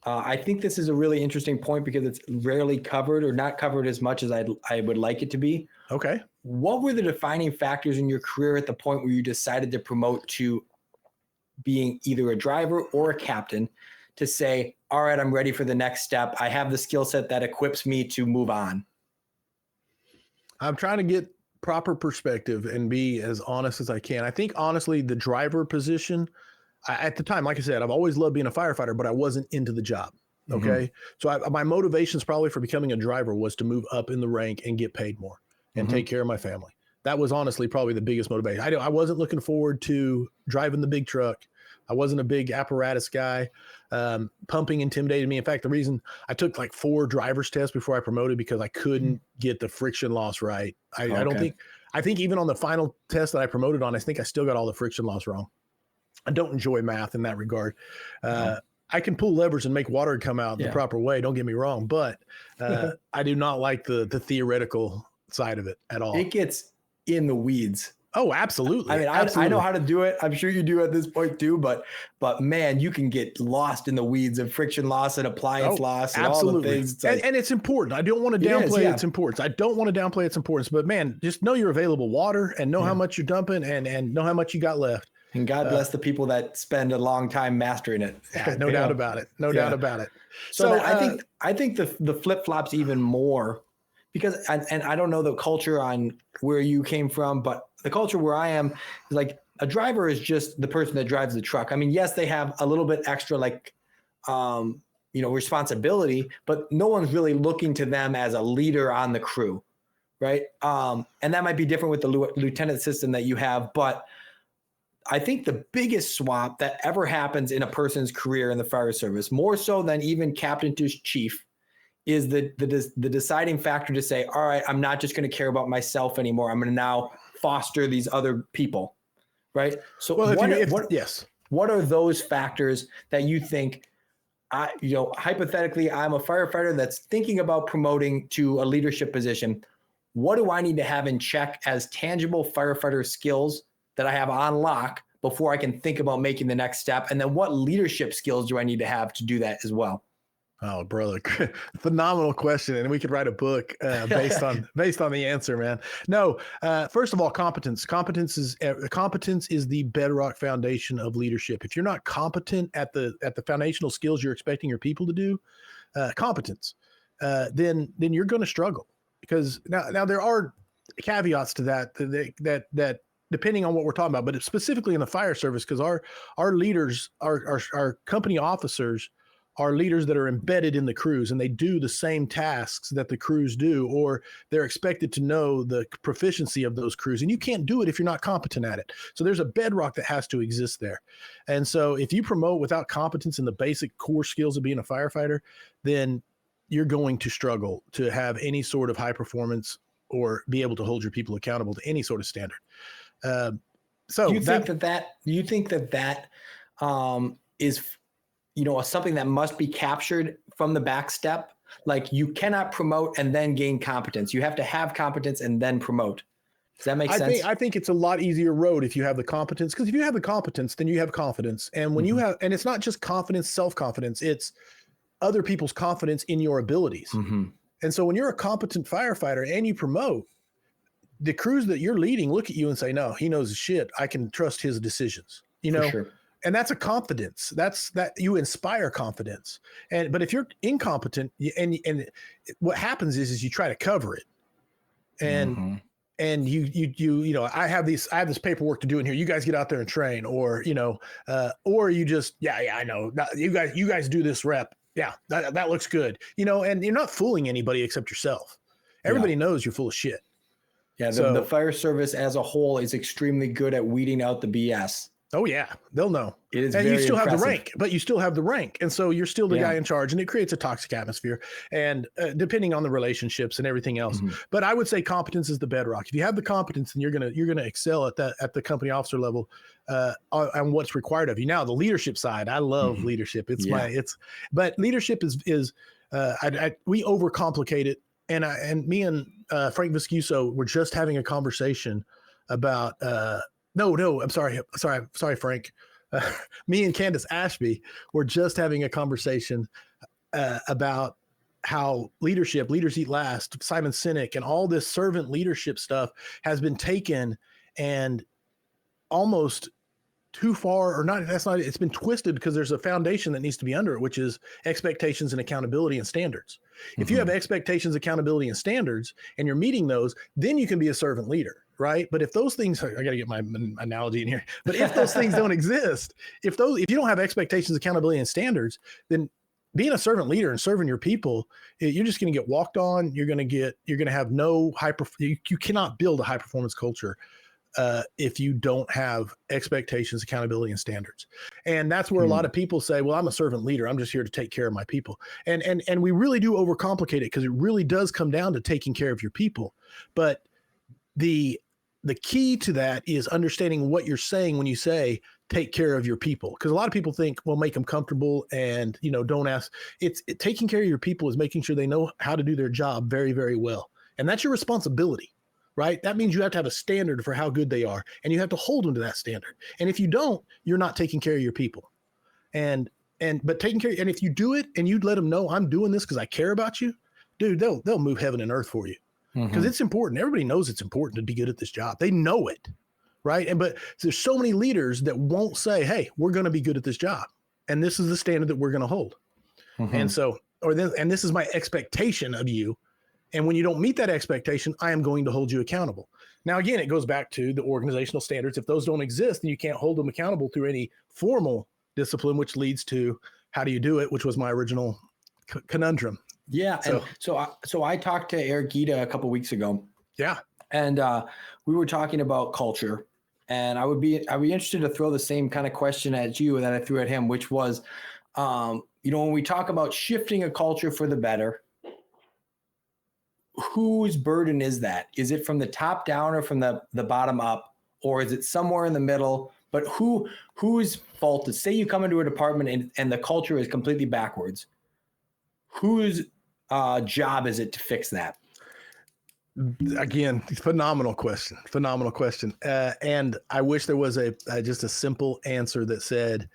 I think this is a really interesting point because it's rarely covered or not covered as much as I would like it to be. Okay. What were the defining factors in your career at the point where you decided to promote to being either a driver or a captain to say, all right, I'm ready for the next step. I have the skill set that equips me to move on? I'm trying to get proper perspective and be as honest as I can. I think honestly, the driver position, at the time, like I said, I've always loved being a firefighter, but I wasn't into the job. Okay. So my motivations probably for becoming a driver was to move up in the rank and get paid more and take care of my family. That was honestly probably the biggest motivation. I wasn't looking forward to driving the big truck. I wasn't a big apparatus guy. Pumping intimidated me. In fact, the reason I took like 4 driver's tests before I promoted because I couldn't get the friction loss right. I think even on the final test that I promoted on, I think I still got all the friction loss wrong. I don't enjoy math in that regard. I can pull levers and make water come out the proper way. Don't get me wrong, but I do not like the theoretical side of it at all. It gets in the weeds. Oh, absolutely. I mean, I know how to do it. I'm sure you do at this point too, but man, you can get lost in the weeds of friction loss and appliance loss and all the things. It's like, and it's important. I don't want to downplay its importance. I don't want to downplay its importance, but man, just know your available water and know how much you're dumping and know how much you got left. And God bless the people that spend a long time mastering it. Yeah, no doubt about it. No doubt about it. So I think the flip flops even more because, and I don't know the culture on where you came from, but the culture where I am is like a driver is just the person that drives the truck. I mean, yes, they have a little bit extra responsibility, but no one's really looking to them as a leader on the crew, right? And that might be different with the lieutenant system that you have, but I think the biggest swap that ever happens in a person's career in the fire service, more so than even captain to chief, is the deciding factor to say, all right, I'm not just going to care about myself anymore. I'm going to now foster these other people, right? So what are those factors that you think, hypothetically, I'm a firefighter that's thinking about promoting to a leadership position. What do I need to have in check as tangible firefighter skills that I have on lock before I can think about making the next step? And then what leadership skills do I need to have to do that as well? Oh, brother, phenomenal question. And we could write a book based on the answer, man. No, first of all, competence. Competence is the bedrock foundation of leadership. If you're not competent at the foundational skills you're expecting your people to do, competence, then you're going to struggle. Because now there are caveats to that depending on what we're talking about, but it's specifically in the fire service, because our leaders, our company officers, are leaders that are embedded in the crews, and they do the same tasks that the crews do, or they're expected to know the proficiency of those crews. And you can't do it if you're not competent at it. So there's a bedrock that has to exist there. And so if you promote without competence in the basic core skills of being a firefighter, then you're going to struggle to have any sort of high performance or be able to hold your people accountable to any sort of standard. So do you think that is something that must be captured from the back step? Like, you cannot promote and then gain competence. You have to have competence and then promote. Does that make sense? I think it's a lot easier road if you have the competence, because if you have the competence, then you have confidence. And when you have, and it's not just confidence, self-confidence, it's other people's confidence in your abilities. Mm-hmm. And so when you're a competent firefighter and you promote, the crews that you're leading look at you and say, no, he knows his shit. I can trust his decisions, For sure. And that's a confidence. That you inspire confidence. But if you're incompetent, and what happens is you try to cover it, and I have this paperwork to do in here. You guys get out there and train, or you just I know you guys do this rep. Yeah, that looks good. And you're not fooling anybody except yourself. Everybody knows you're full of shit. Yeah, the fire service as a whole is extremely good at weeding out the BS. Oh yeah, they'll know. It is, and very you still impressive. have the rank, but you still have the rank, and so you're still the guy in charge, and it creates a toxic atmosphere. And depending on the relationships and everything else, but I would say competence is the bedrock. If you have the competence, then you're gonna excel at the company officer level on what's required of you. Now, the leadership side, I love leadership. But leadership is we overcomplicate it, and me and Frank Viscuso were just having a conversation about. No, I'm sorry, Frank. Me and Candace Ashby were just having a conversation about how leaders eat last, Simon Sinek, and all this servant leadership stuff has been taken and almost too far, or not. It's been twisted because there's a foundation that needs to be under it, which is expectations and accountability and standards. If you have expectations, accountability, and standards, and you're meeting those, then you can be a servant leader. Right. But if those things, I got to get my analogy in here, but if those things don't exist, if you don't have expectations, accountability, and standards, then being a servant leader and serving your people, you're just going to get walked on. You're going to have no you cannot build a high performance culture if you don't have expectations, accountability, and standards. And that's where a lot of people say, well, I'm a servant leader. I'm just here to take care of my people. And we really do overcomplicate it, because it really does come down to taking care of your people. But the key to that is understanding what you're saying when you say take care of your people, because a lot of people think, well, make them comfortable and don't ask. Taking care of your people is making sure they know how to do their job very, very well, and that's your responsibility, right? That means you have to have a standard for how good they are, and you have to hold them to that standard. And if you don't, you're not taking care of your people. But taking care, and if you do it and you let them know, I'm doing this because I care about you, dude, they'll move heaven and earth for you. Because it's important. Everybody knows it's important to be good at this job. They know it, right? But there's so many leaders that won't say, hey, we're going to be good at this job, and this is the standard that we're going to hold. And so, and this is my expectation of you, And when you don't meet that expectation, I am going to hold you accountable. Now, again, it goes back to the organizational standards. If those don't exist, then you can't hold them accountable through any formal discipline, which leads to how do you do it, which was my original conundrum. Yeah. So I talked to Eric Gita a couple of weeks ago. Yeah. And we were talking about culture. And I'd be interested to throw the same kind of question at you that I threw at him, which was, when we talk about shifting a culture for the better, whose burden is that? Is it from the top down or from the bottom up, or is it somewhere in the middle? But whose fault is, say you come into a department and the culture is completely backwards. Whose job is it to fix that? Again, phenomenal question. And I wish there was just a simple answer that said,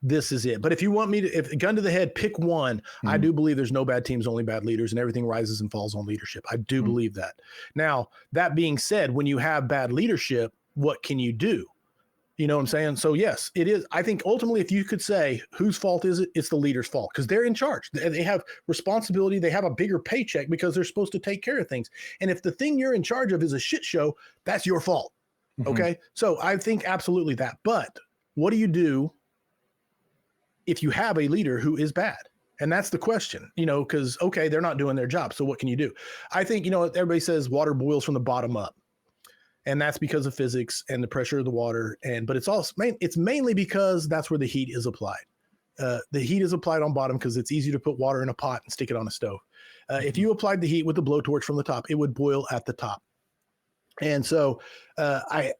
this is it. But if you want me to, if gun to the head, pick one, I do believe there's no bad teams, only bad leaders, and everything rises and falls on leadership. I do believe that. Now, that being said, when you have bad leadership, what can you do? You know what I'm saying? So yes, it is. I think ultimately, if you could say whose fault is it, it's the leader's fault, because they're in charge. They have responsibility. They have a bigger paycheck because they're supposed to take care of things. And if the thing you're in charge of is a shit show, that's your fault. Okay. So I think absolutely that. But what do you do if you have a leader who is bad? And that's the question, because, okay, they're not doing their job. So what can you do? I think, everybody says water boils from the bottom up. And that's because of physics and the pressure of the water. But it's mainly because that's where the heat is applied. The heat is applied on bottom because it's easy to put water in a pot and stick it on a stove. If you applied the heat with the blowtorch from the top, it would boil at the top. And so I'm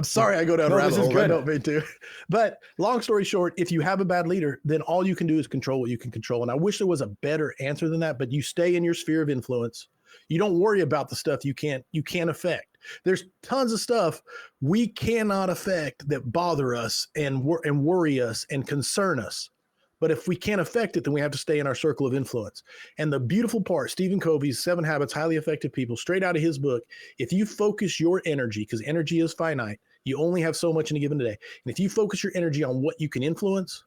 sorry I go down a rabbit hole. I don't mean to. But long story short, if you have a bad leader, then all you can do is control what you can control. And I wish there was a better answer than that, but you stay in your sphere of influence. You don't worry about the stuff you can't affect. There's tons of stuff we cannot affect that bother us and worry us and concern us. But if we can't affect it, then we have to stay in our circle of influence. And the beautiful part, Stephen Covey's 7 Habits Highly Effective People, straight out of his book, if you focus your energy, because energy is finite, you only have so much in a given day. And if you focus your energy on what you can influence,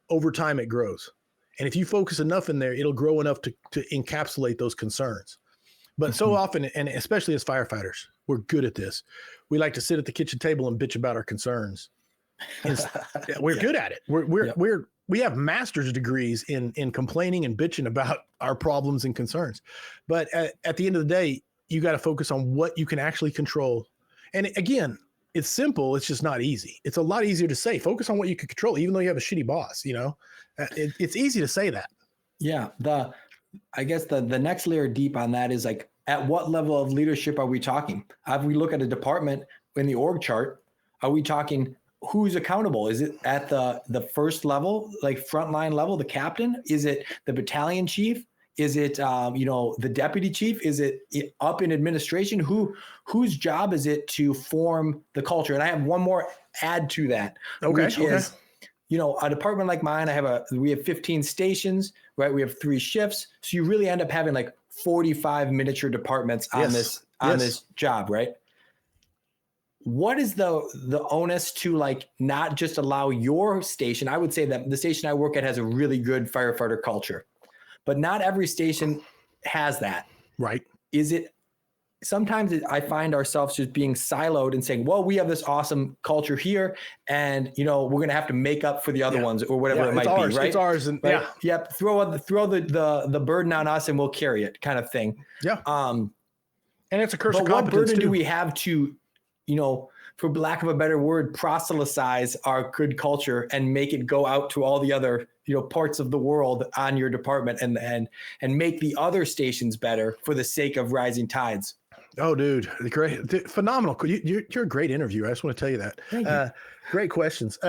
over time it grows. And if you focus enough in there, it'll grow enough to encapsulate those concerns. But so often, and especially as firefighters, we're good at this. We like to sit at the kitchen table and bitch about our concerns. We're good at it. We have master's degrees in complaining and bitching about our problems and concerns. But at the end of the day, you got to focus on what you can actually control. And again, it's simple. It's just not easy. It's a lot easier to say, focus on what you can control, even though you have a shitty boss, it's easy to say that. Yeah. I guess the next layer deep on that is like, at what level of leadership are we talking? If we look at a department in the org chart, are we talking who's accountable? Is it at the first level, like frontline level, the captain? Is it the battalion chief? Is it, the deputy chief? Is it up in administration? Whose job is it to form the culture? And I have one more add to that, which is, a department like mine, we have 15 stations, right? We have 3 shifts. So you really end up having like 45 miniature departments on this job, right? What is the onus to like not just allow your station? I would say that the station I work at has a really good firefighter culture, but not every station has that. Right. Sometimes I find ourselves just being siloed and saying, well, we have this awesome culture here and, we're going to have to make up for the other ones or whatever it might be, right? It's ours. And right? Yep. Throw the burden on us and we'll carry it kind of thing. Yeah. And it's a curse of competence. What burden do we have to, for lack of a better word, proselytize our good culture and make it go out to all the other, parts of the world on your department and make the other stations better for the sake of rising tides? Oh, dude, great, phenomenal. You're a great interviewer. I just want to tell you that. Thank you. Great questions.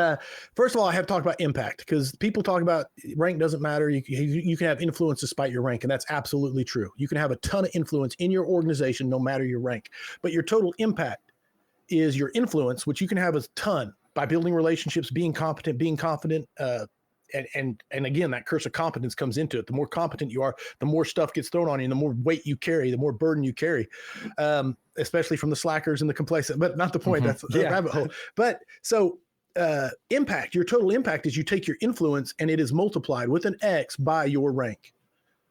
First of all, I have to talk about impact because people talk about rank doesn't matter. You can have influence despite your rank, and that's absolutely true. You can have a ton of influence in your organization, no matter your rank, but your total impact is your influence, which you can have a ton by building relationships, being competent, being confident, and again, that curse of competence comes into it. The more competent you are, the more stuff gets thrown on you, and the more weight you carry, the more burden you carry, especially from the slackers and the complacent. But not the point. That's a rabbit hole. But so impact, your total impact is you take your influence and it is multiplied with an X by your rank.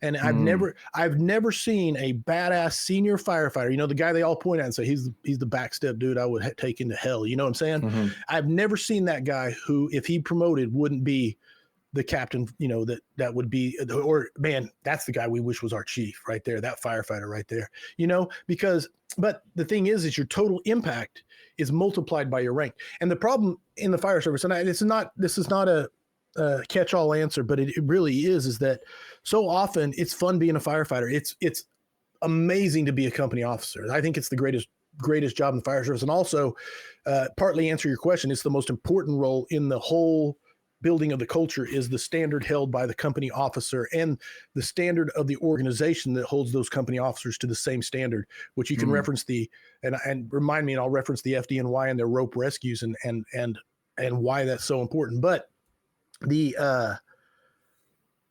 And I've never seen a badass senior firefighter, the guy they all point at and say, he's the backstep dude I would take into hell. You know what I'm saying? Mm-hmm. I've never seen that guy who, if he promoted, wouldn't be the captain, that would be, or man, that's the guy we wish was our chief right there, that firefighter right there, but the thing is your total impact is multiplied by your rank. And the problem in the fire service, and this is not a catch-all answer, but it really is that so often it's fun being a firefighter. It's amazing to be a company officer. I think it's the greatest job in the fire service. And also partly answer your question, it's the most important role in the whole building of the culture is the standard held by the company officer and the standard of the organization that holds those company officers to the same standard, which you can reference and remind me, and I'll reference the FDNY and their rope rescues and why that's so important. But the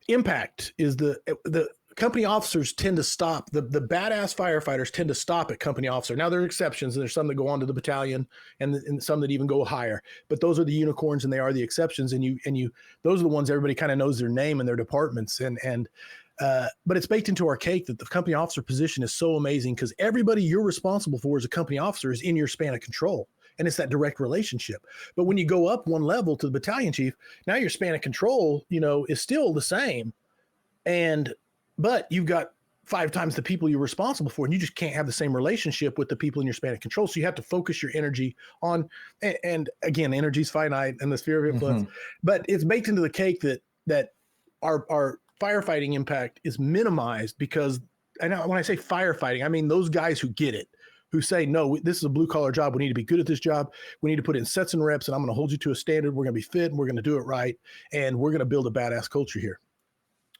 impact is the company officers tend to stop, the badass firefighters tend to stop at company officer. Now there are exceptions, and there's some that go on to the battalion and some that even go higher, but those are the unicorns and they are the exceptions. And those are the ones everybody kind of knows their name and their departments. But it's baked into our cake that the company officer position is so amazing because everybody you're responsible for as a company officer is in your span of control. And it's that direct relationship. But when you go up one level to the battalion chief, now your span of control, is still the same. But you've got 5 times the people you're responsible for, and you just can't have the same relationship with the people in your span of control. So you have to focus your energy on, and again, energy is finite and the sphere of influence, but it's baked into the cake that our firefighting impact is minimized because, and when I say firefighting, I mean those guys who get it, who say, no, this is a blue collar job. We need to be good at this job. We need to put in sets and reps, and I'm going to hold you to a standard. We're going to be fit and we're going to do it right. And we're going to build a badass culture here.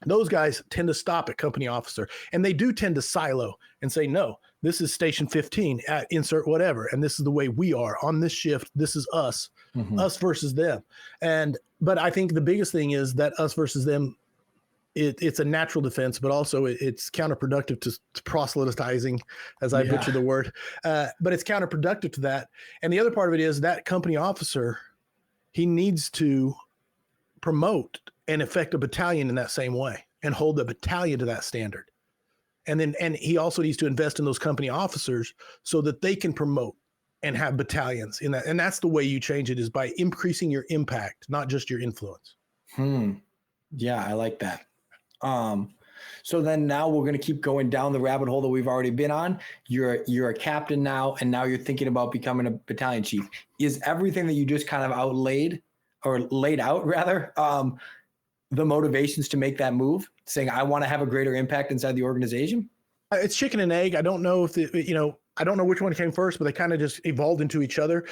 Those guys tend to stop at company officer, and they do tend to silo and say, no, this is station 15 at insert whatever. And this is the way we are on this shift. This is us, us versus them. But I think the biggest thing is that us versus them, it's a natural defense, but also it's counterproductive to proselytizing, as I butcher the word. But it's counterproductive to that. And the other part of it is that company officer, he needs to promote and affect a battalion in that same way and hold the battalion to that standard. And he also needs to invest in those company officers so that they can promote and have battalions in that. And that's the way you change it, is by increasing your impact, not just your influence. Yeah, I like that. So then now we're going to keep going down the rabbit hole that we've already been on. You're a captain now, and now you're thinking about becoming a battalion chief. Is everything that you just kind of laid out rather, the motivations to make that move, saying, I want to have a greater impact inside the organization? It's chicken and egg. I don't know if I don't know which one came first, but they kind of just evolved into each other.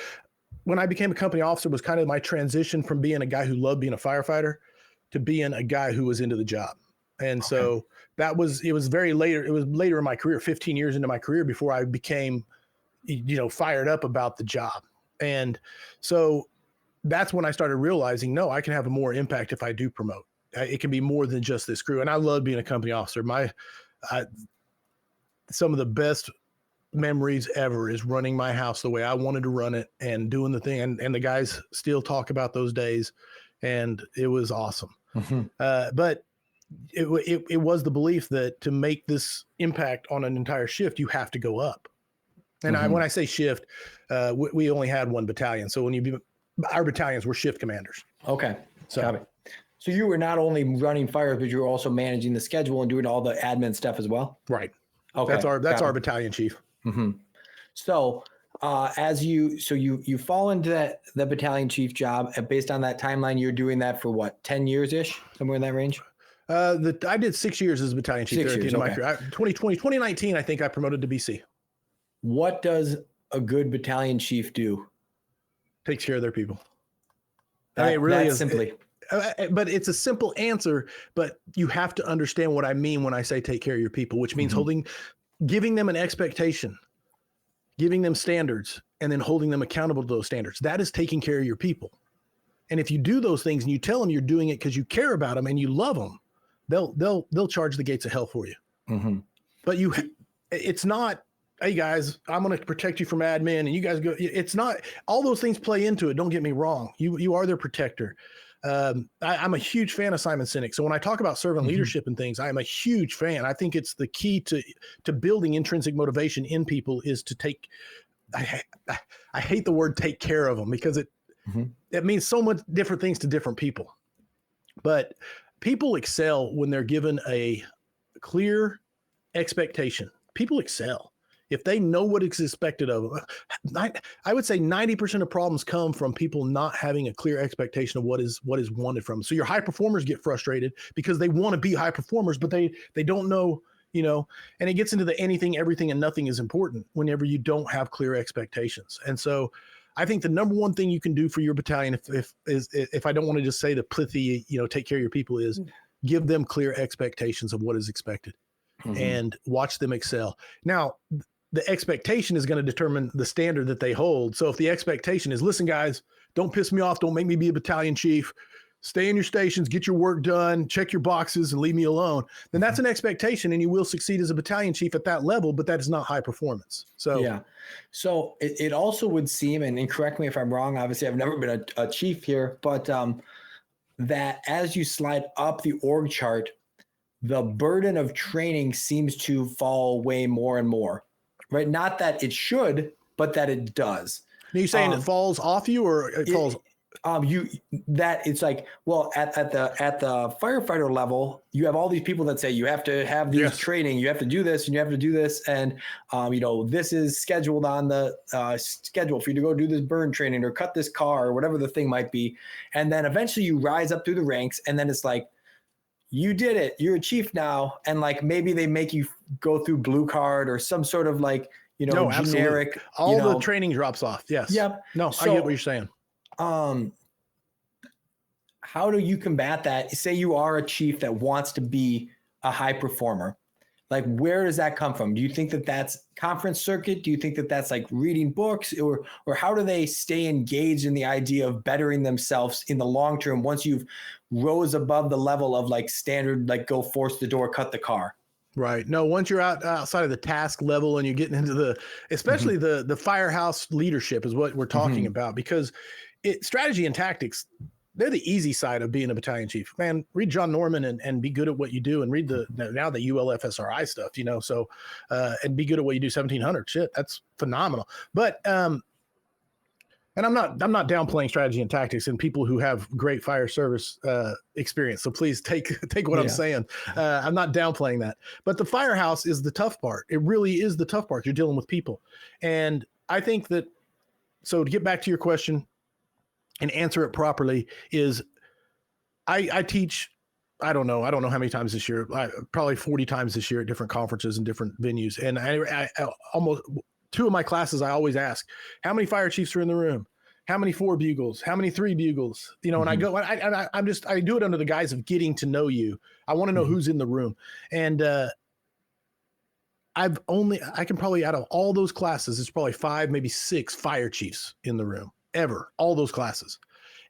When I became a company officer was kind of my transition from being a guy who loved being a firefighter to being a guy who was into the job. And so it was later in my career, 15 years into my career before I became, fired up about the job. And so that's when I started realizing, no, I can have a more impact if I do promote. It can be more than just this crew. And I love being a company officer. Some of the best memories ever is running my house the way I wanted to run it and doing the thing. And the guys still talk about those days, and it was awesome. But it was the belief that to make this impact on an entire shift, you have to go up. And when I say shift, we only had one battalion. So our battalions were shift commanders. Okay. So you were not only running fires, but you were also managing the schedule and doing all the admin stuff as well? Right. Okay. That's our battalion chief. So you fall into the battalion chief job, and based on that timeline, you're doing that for what, 10 years ish, somewhere in that range? I did 6 years as a battalion chief. 6 years, in my career. 2019, I think I promoted to BC. What does a good battalion chief do? Takes care of their people. It really is simply. But it's a simple answer, but you have to understand what I mean when I say take care of your people, which means giving them an expectation, giving them standards, and then holding them accountable to those standards. That is taking care of your people. And if you do those things and you tell them you're doing it because you care about them and you love them, they'll charge the gates of hell for you. But it's not, hey guys, I'm going to protect you from admin and you guys go. It's not, all those things play into it. Don't get me wrong. You are their protector. I'm a huge fan of Simon Sinek. So when I talk about servant leadership and things, I'm a huge fan. I think it's the key to building intrinsic motivation in people is to take, I hate the word take care of them because it means so much different things to different people. But people excel when they're given a clear expectation. People excel if they know what is expected of them. I would say 90% of problems come from people not having a clear expectation of what is wanted from them. So your high performers get frustrated because they want to be high performers, but they don't know, and it gets into the anything, everything, and nothing is important whenever you don't have clear expectations. And so I think the number one thing you can do for your battalion, if I don't want to just say the pithy, take care of your people, is give them clear expectations of what is expected and watch them excel. Now, the expectation is going to determine the standard that they hold. So if the expectation is, listen, guys, don't piss me off. Don't make me be a battalion chief. Stay in your stations, get your work done, check your boxes, and leave me alone. Then that's an expectation, and you will succeed as a battalion chief at that level, but that is not high performance. So yeah. So it also would seem, and correct me if I'm wrong, obviously I've never been a chief here, but that as you slide up the org chart, the burden of training seems to fall away more and more, right? Not that it should, but that it does. Are you saying it falls off you, or it falls? It's like, well, at the firefighter level, you have all these people that say you have to have these training, you have to do this, and you have to do this, and this is scheduled on the schedule for you to go do this burn training or cut this car or whatever the thing might be, and then eventually you rise up through the ranks, and then it's like, you did it, you're a chief now, and like maybe they make you go through blue card or some sort of like generic. Absolutely. All the training drops off. Yes. Yep. No, so, I get what you're saying. How do you combat that? Say you are a chief that wants to be a high performer. Like, where does that come from? Do you think that that's conference circuit? Do you think that that's like reading books, or how do they stay engaged in the idea of bettering themselves in the long term once you've rose above the level of like standard, like go force the door, cut the car? Right. No, once you're outside of the task level and you're getting into especially the firehouse leadership is what we're talking about, because strategy and tactics, they're the easy side of being a battalion chief. Man, read John Norman and be good at what you do, and read now the ULFSRI stuff, so, and be good at what you do. 1700 shit. That's phenomenal. But, and I'm not downplaying strategy and tactics and people who have great fire service experience. So please take what I'm saying. I'm not downplaying that, but the firehouse is the tough part. It really is the tough part. You're dealing with people. And I think that, so to get back to your question and answer it properly, is I teach, I don't know how many times this year, probably 40 times this year at different conferences and different venues. And I almost, two of my classes, I always ask, how many fire chiefs are in the room? How many 4 bugles? How many 3 bugles? And I go, I do it under the guise of getting to know you. I want to know who's in the room. And I can probably, out of all those classes, it's probably 5, maybe 6 fire chiefs in the room ever, all those classes.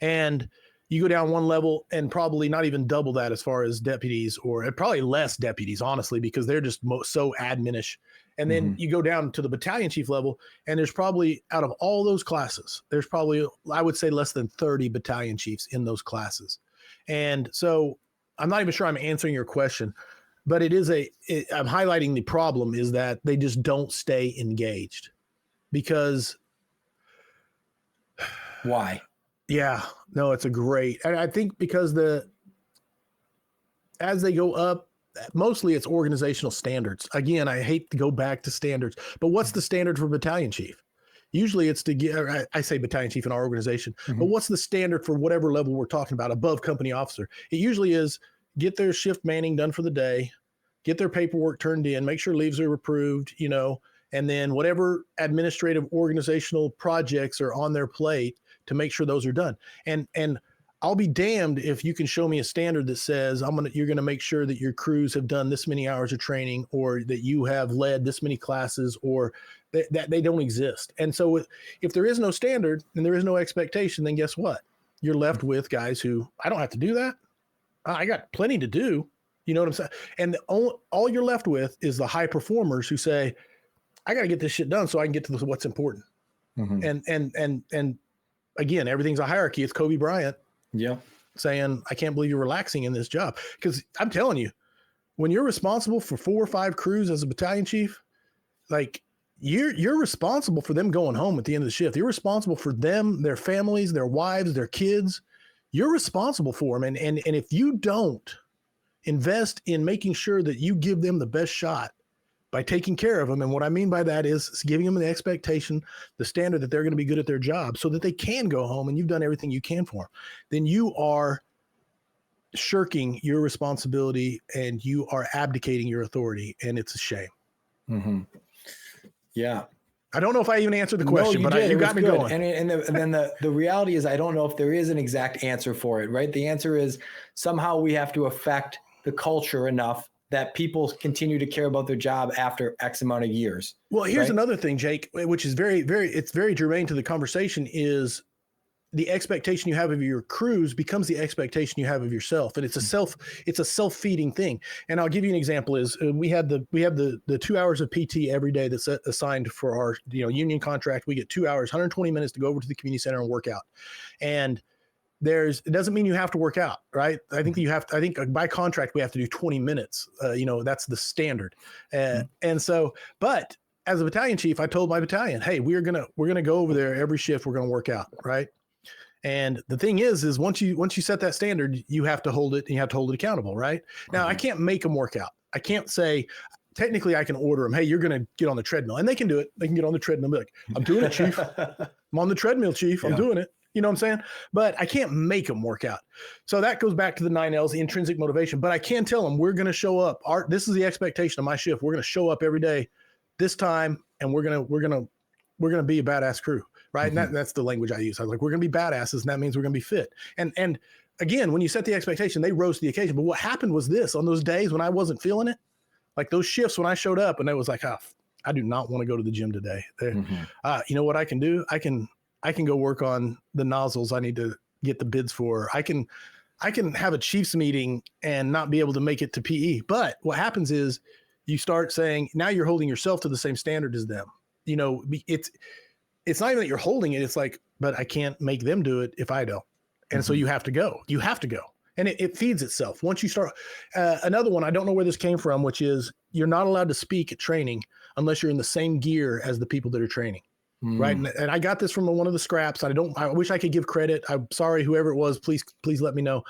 And you go down one level and probably not even double that as far as deputies, or probably less deputies, honestly, because they're just so adminish. And then you go down to the battalion chief level, and there's probably, out of all those classes, there's probably, I would say, less than 30 battalion chiefs in those classes. And so I'm not even sure I'm answering your question, but I'm highlighting the problem is that they just don't stay engaged. Because why? Yeah, no, it's and I think because as they go up, mostly it's organizational standards. Again, I hate to go back to standards, but what's the standard for battalion chief? Usually it's to get, I say battalion chief in our organization, but what's the standard for whatever level we're talking about above company officer? It usually is get their shift manning done for the day, get their paperwork turned in, make sure leaves are approved, and then whatever administrative organizational projects are on their plate to make sure those are done. And I'll be damned if you can show me a standard that says you're going to make sure that your crews have done this many hours of training, or that you have led this many classes, or that they don't exist. And so if there is no standard and there is no expectation, then guess what? You're left with guys who, I don't have to do that. I got plenty to do. You know what I'm saying? And all you're left with is the high performers who say, I got to get this shit done so I can get to what's important. And again, everything's a hierarchy. It's Kobe Bryant. Yeah. saying, I can't believe you're relaxing in this job. Because I'm telling you, when you're responsible for 4 or 5 crews as a battalion chief, like you're responsible for them going home at the end of the shift. You're responsible for them, their families, their wives, their kids. You're responsible for them. And if you don't invest in making sure that you give them the best shot by taking care of them, and what I mean by that is giving them the expectation, the standard that they're going to be good at their job so that they can go home and you've done everything you can for them, then you are shirking your responsibility and you are abdicating your authority, and it's a shame. Mm-hmm. Yeah. I don't know if I even answered the question, but you got me going. And then the reality is, I don't know if there is an exact answer for it, right? The answer is somehow we have to affect the culture enough that people continue to care about their job after X amount of years. Well, here's another thing, Jake, which is it's very germane to the conversation, is the expectation you have of your crews becomes the expectation you have of yourself. And it's a self-feeding thing. And I'll give you an example is we have the 2 hours of PT every day that's assigned for our, union contract. We get 2 hours, 120 minutes to go over to the community center and work out. And it doesn't mean you have to work out, right? I think by contract, we have to do 20 minutes. That's the standard. And so, but as a battalion chief, I told my battalion, hey, we're going to go over there every shift. We're going to work out. Right. And the thing is once you set that standard, you have to hold it and you have to hold it accountable. Right now, I can't make them work out. I can't say, technically I can order them, hey, you're going to get on the treadmill, and they can do it. They can get on the treadmill and be like, I'm doing it, chief. I'm on the treadmill, chief. I'm doing it. You know what I'm saying? But I can't make them work out. So that goes back to the 9 L's, the intrinsic motivation. But I can tell them, we're going to show up. This is the expectation of my shift. We're going to show up every day this time, and we're going to be a badass crew. Right. Mm-hmm. And that's the language I use. I was like, we're going to be badasses, and that means we're going to be fit. And again, when you set the expectation, they rose to the occasion. But what happened was this: on those days when I wasn't feeling it, like those shifts when I showed up and it was like, I do not want to go to the gym today. You know what I can do? I can go work on the nozzles I need to get the bids for. I can have a Chiefs meeting and not be able to make it to PE. But what happens is you start saying, now you're holding yourself to the same standard as them. It's not even that you're holding it. It's like, but I can't make them do it if I don't. And so you have to go. You have to go. And it feeds itself. Once you start, another one, I don't know where this came from, which is you're not allowed to speak at training unless you're in the same gear as the people that are training. Right. And I got this from one of the scraps. I wish I could give credit. I'm sorry, whoever it was, please let me know.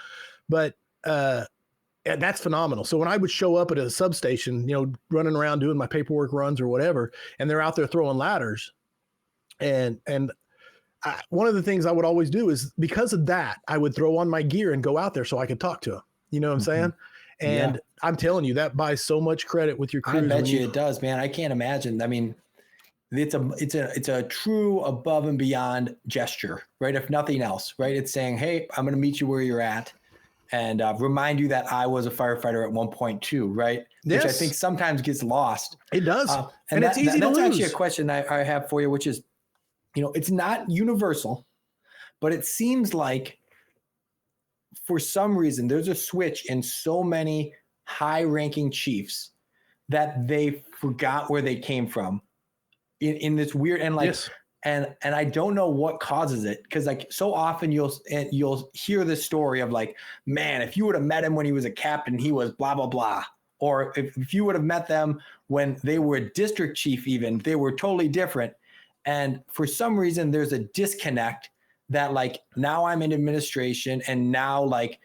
But that's phenomenal. So when I would show up at a substation, running around doing my paperwork runs or whatever, and they're out there throwing ladders, and one of the things I would always do is, because of that, I would throw on my gear and go out there so I could talk to them. You know what I'm saying? And I'm telling you, that buys so much credit with your crews. I bet you it does, man. I can't imagine. I mean, it's a true above and beyond gesture, right? If nothing else, right? It's saying, hey, I'm going to meet you where you're at, and remind you that I was a firefighter at one point too, right? Yes. Which I think sometimes gets lost. It does. And it's easy to lose. That's actually a question I have for you, which is, it's not universal, but it seems like for some reason there's a switch in so many high-ranking chiefs that they forgot where they came from in this weird, and like, yes. And I don't know what causes it, because like so often you'll hear this story of like, man, if you would have met him when he was a captain, he was blah blah blah, or if you would have met them when they were a district chief, even, they were totally different. And for some reason, there's a disconnect that like, now I'm in administration and now like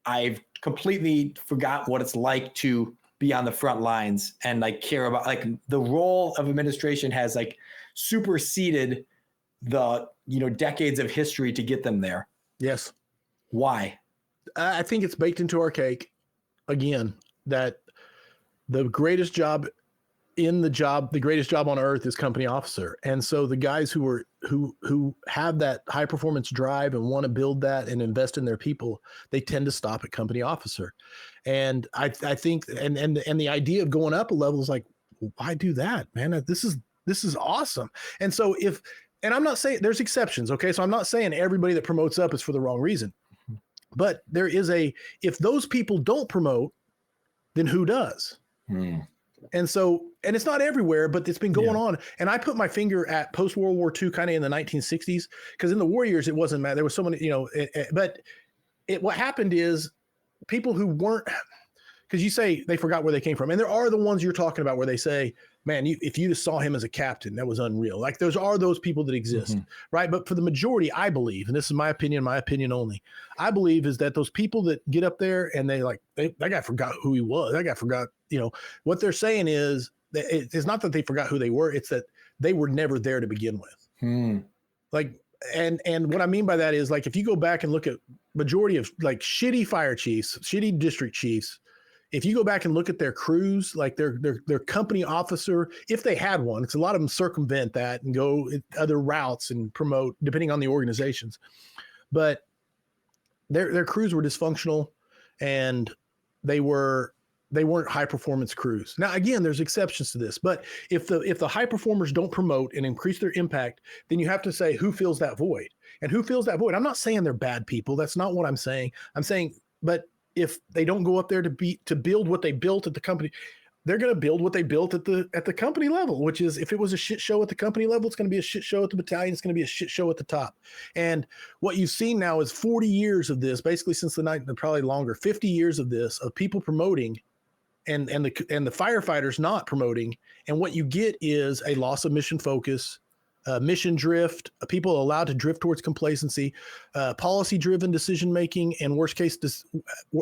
I've completely forgot what it's like to be on the front lines and like care about, like, the role of administration has like superseded the, decades of history to get them there. Yes. Why? I think it's baked into our cake again, that the greatest job on earth is company officer. And so the guys who have that high performance drive and want to build that and invest in their people, they tend to stop at company officer. And I think, and the idea of going up a level is like, why do that, man? This is awesome. And so and I'm not saying there's exceptions. Okay. So I'm not saying everybody that promotes up is for the wrong reason, but there is if those people don't promote, then who does? And so, and it's not everywhere, but it's been going on. And I put my finger at post World War II, kind of in the 1960s, because in the war years, it wasn't matter. There was so many, but what happened is people who weren't, because you say they forgot where they came from. And there are the ones you're talking about where they say, man, if you just saw him as a captain, that was unreal. Like those people that exist, right? But for the majority, I believe, and this is my opinion only, I believe is that those people that get up there and that guy forgot who he was. That guy forgot, what they're saying is that it's not that they forgot who they were. It's that they were never there to begin with. Like, and what I mean by that is, like, if you go back and look at majority of like shitty fire chiefs, shitty district chiefs, if you go back and look at their crews, like their company officer, if they had one, because a lot of them circumvent that and go other routes and promote depending on the organizations, but their crews were dysfunctional and they weren't high performance crews. Now, again, there's exceptions to this, but if the high performers don't promote and increase their impact, then you have to say who fills that void, and who fills that void. I'm not saying they're bad people. That's not what I'm saying. I'm saying, but if they don't go up there to build what they built at the company, they're going to build what they built at the company level, which is, if it was a shit show at the company level, it's going to be a shit show at the battalion. It's going to be a shit show at the top. And what you've seen now is 40 years of this, basically since the night, probably longer, 50 years of this, of people promoting and the firefighters not promoting. And what you get is a loss of mission focus, mission drift, people allowed to drift towards complacency, policy-driven decision-making, and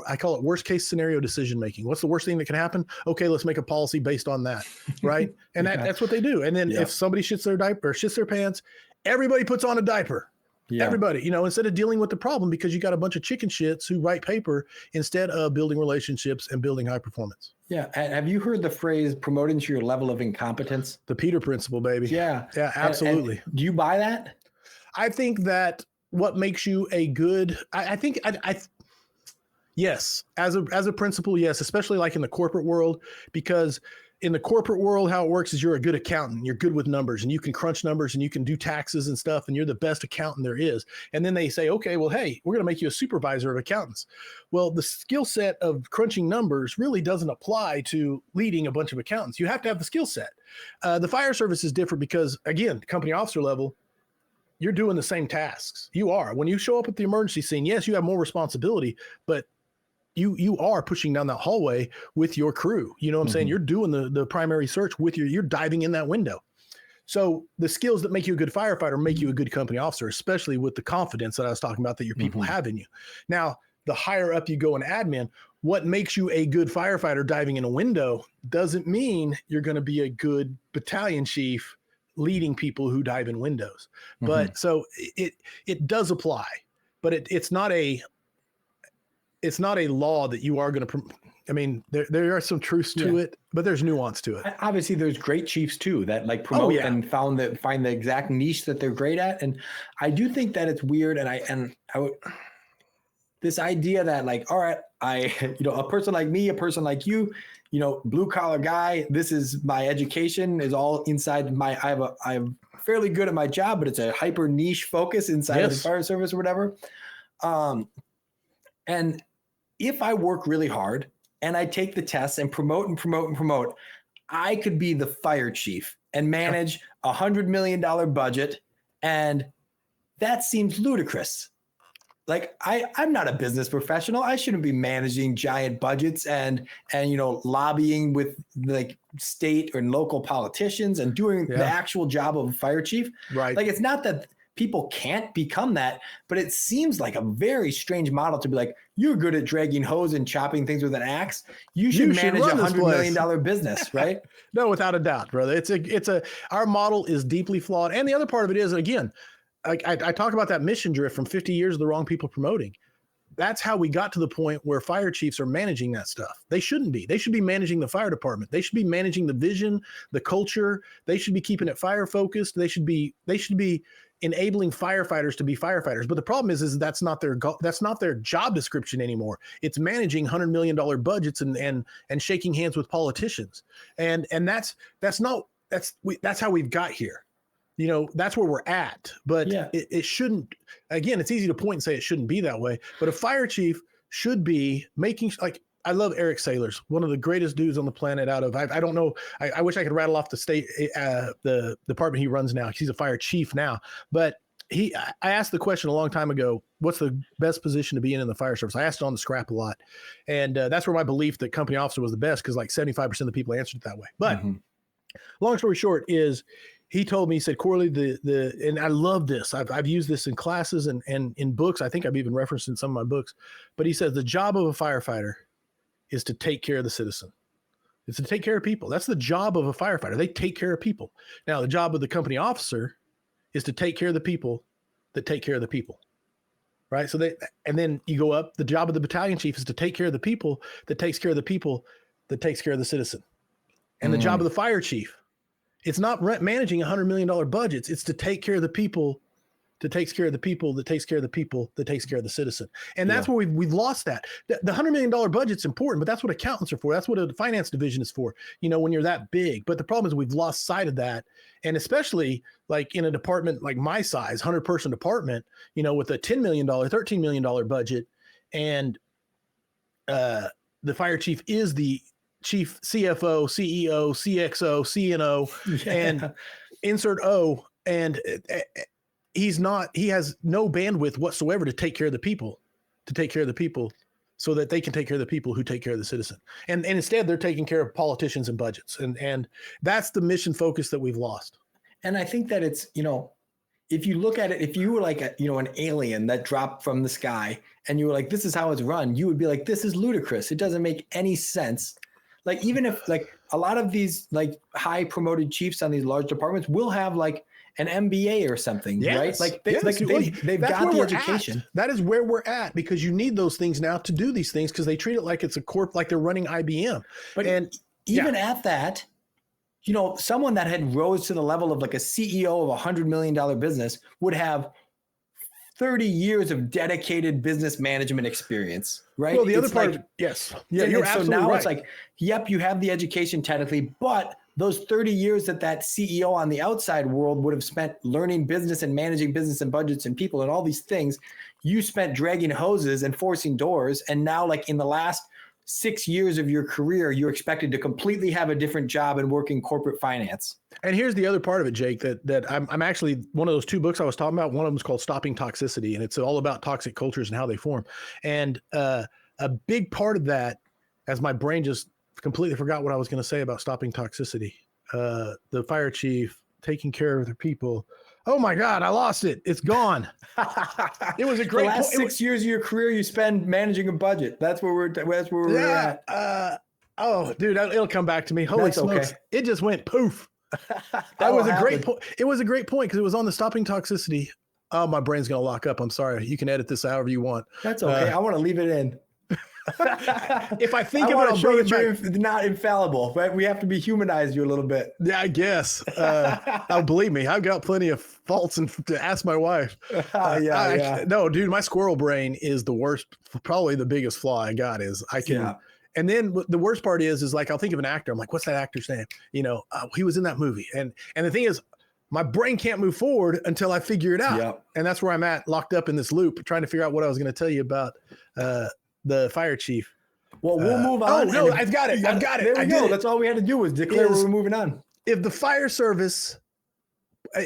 I call it worst-case scenario decision-making. What's the worst thing that can happen? Okay, let's make a policy based on that, right? And that's what they do. And then if somebody shits their diaper or shits their pants, everybody puts on a diaper. Yeah. Everybody, instead of dealing with the problem, because you got a bunch of chicken shits who write paper instead of building relationships and building high performance. Yeah. Have you heard the phrase promoting to your level of incompetence? The Peter principle, baby. Yeah. Yeah, absolutely. And do you buy that? I think that what makes you a good, yes, as a principle, yes, especially like in the corporate world, because in the corporate world, how it works is you're a good accountant, you're good with numbers, and you can crunch numbers and you can do taxes and stuff, and you're the best accountant there is. And then they say, okay, well, hey, we're going to make you a supervisor of accountants. Well, the skill set of crunching numbers really doesn't apply to leading a bunch of accountants. You have to have the skill set. The fire service is different because, again, company officer level, you're doing the same tasks. You are. When you show up at the emergency scene, yes, you have more responsibility, but you are pushing down that hallway with your crew. You know what I'm saying? You're doing the primary search with you're diving in that window. So the skills that make you a good firefighter make you a good company officer, especially with the confidence that I was talking about that your people have in you. Now, the higher up you go in admin, what makes you a good firefighter diving in a window doesn't mean you're going to be a good battalion chief leading people who dive in windows. But so it does apply, but it's not a law that you are going to, there are some truths to it, but there's nuance to it. Obviously there's great chiefs too that like promote and find the exact niche that they're great at. And I do think that it's weird. And this idea that like, all right, a person like me, a person like you, blue collar guy, this is my education is all inside I'm fairly good at my job, but it's a hyper niche focus inside of the fire service or whatever. And if I work really hard and I take the tests and promote, I could be the fire chief and manage $100 million budget. And that seems ludicrous. Like I'm not a business professional. I shouldn't be managing giant budgets and lobbying with like state or local politicians and doing the actual job of a fire chief. Right. Like, it's not that people can't become that, but it seems like a very strange model to be like, you're good at dragging hose and chopping things with an axe. You should manage $100 million business, right? No, without a doubt, brother. Our model is deeply flawed. And the other part of it is, again, I talk about that mission drift from 50 years of the wrong people promoting. That's how we got to the point where fire chiefs are managing that stuff. They shouldn't be. They should be managing the fire department. They should be managing the vision, the culture. They should be keeping it fire focused. They should be enabling firefighters to be firefighters. But the problem is that's not their job description anymore. It's managing $100 million budgets and shaking hands with politicians. And that's how we've got here. That's where we're at, but it shouldn't, again, it's easy to point and say it shouldn't be that way, but a fire chief should be making, like, I love Eric Saylors, one of the greatest dudes on the planet. Out of I don't know. I wish I could rattle off the department he runs now. He's a fire chief now, but I asked the question a long time ago. What's the best position to be in the fire service? I asked it on the scrap a lot, and that's where my belief that company officer was the best, because like 75% of the people answered it that way. But long story short is, he told me, he said, Corley, and I love this. I've used this in classes and in books. I think I've even referenced in some of my books. But he says the job of a firefighter is to take care of the citizen. It's to take care of people. That's the job of a firefighter. They take care of people. Now, the job of the company officer is to take care of the people that take care of the people. Right? And then you go up, the job of the battalion chief is to take care of the people that takes care of the people that takes care of the citizen. And the job of the fire chief, it's not managing $100 million budgets. It's to take care of the people that takes care of the people that takes care of the people that takes care of the citizen. And that's where we've lost that. The $100 million budget's important, but that's what accountants are for. That's what a finance division is for, when you're that big. But the problem is we've lost sight of that. And especially like in a department like my size, 100-person department, with a $10 million, $13 million budget, and the fire chief is the chief CFO, CEO, CXO, CNO, and insert O. And he has no bandwidth whatsoever to take care of the people, so that they can take care of the people who take care of the citizen. And instead they're taking care of politicians and budgets. And that's the mission focus that we've lost. And I think that it's, if you look at it, if you were like an alien that dropped from the sky and you were like, this is how it's run, you would be like, this is ludicrous. It doesn't make any sense. Like, even if like a lot of these like high promoted chiefs on these large departments will have like an MBA or something, right? Like they've got the education. That is where we're at, because you need those things now to do these things, because they treat it like it's a corp, like they're running IBM. But even at that, someone that had rose to the level of like a CEO of $100 million business would have 30 years of dedicated business management experience, right? Well, the other part, yes. Yeah, you're absolutely right. So now it's like, yep, you have the education technically, but those 30 years that CEO on the outside world would have spent learning business and managing business and budgets and people and all these things, you spent dragging hoses and forcing doors. And now, like in the last 6 years of your career, you're expected to completely have a different job and work in corporate finance. And here's the other part of it, Jake, that I'm actually, one of those 2 books I was talking about, one of them is called Stopping Toxicity, and it's all about toxic cultures and how they form. And a big part of that, as my brain just completely forgot what I was going to say about stopping toxicity, the fire chief taking care of their people. Oh my God, I lost it. It's gone. It was a great. The last 6 years of your career you spend managing a budget. That's where we're at. Oh, dude, it'll come back to me. Holy smokes! Okay. It just went poof. That was a great point. It was a great point because it was on the stopping toxicity. Oh, my brain's gonna lock up. I'm sorry. You can edit this however you want. That's okay. I want to leave it in. If I think about it, show that you're not infallible, right? We have to be humanized you a little bit. Yeah, I guess. Believe me, I've got plenty of faults, and to ask my wife. No, dude, my squirrel brain is the worst. Probably the biggest flaw I got is I can. Yeah. And then the worst part is like I'll think of an actor. I'm like, what's that actor's name? He was in that movie. And the thing is, my brain can't move forward until I figure it out. Yep. And that's where I'm at, locked up in this loop, trying to figure out what I was going to tell you about the fire chief. Well, we'll move on. Oh, no, I've got it. There we go. That's all we had to do was declare we're moving on. If the fire service,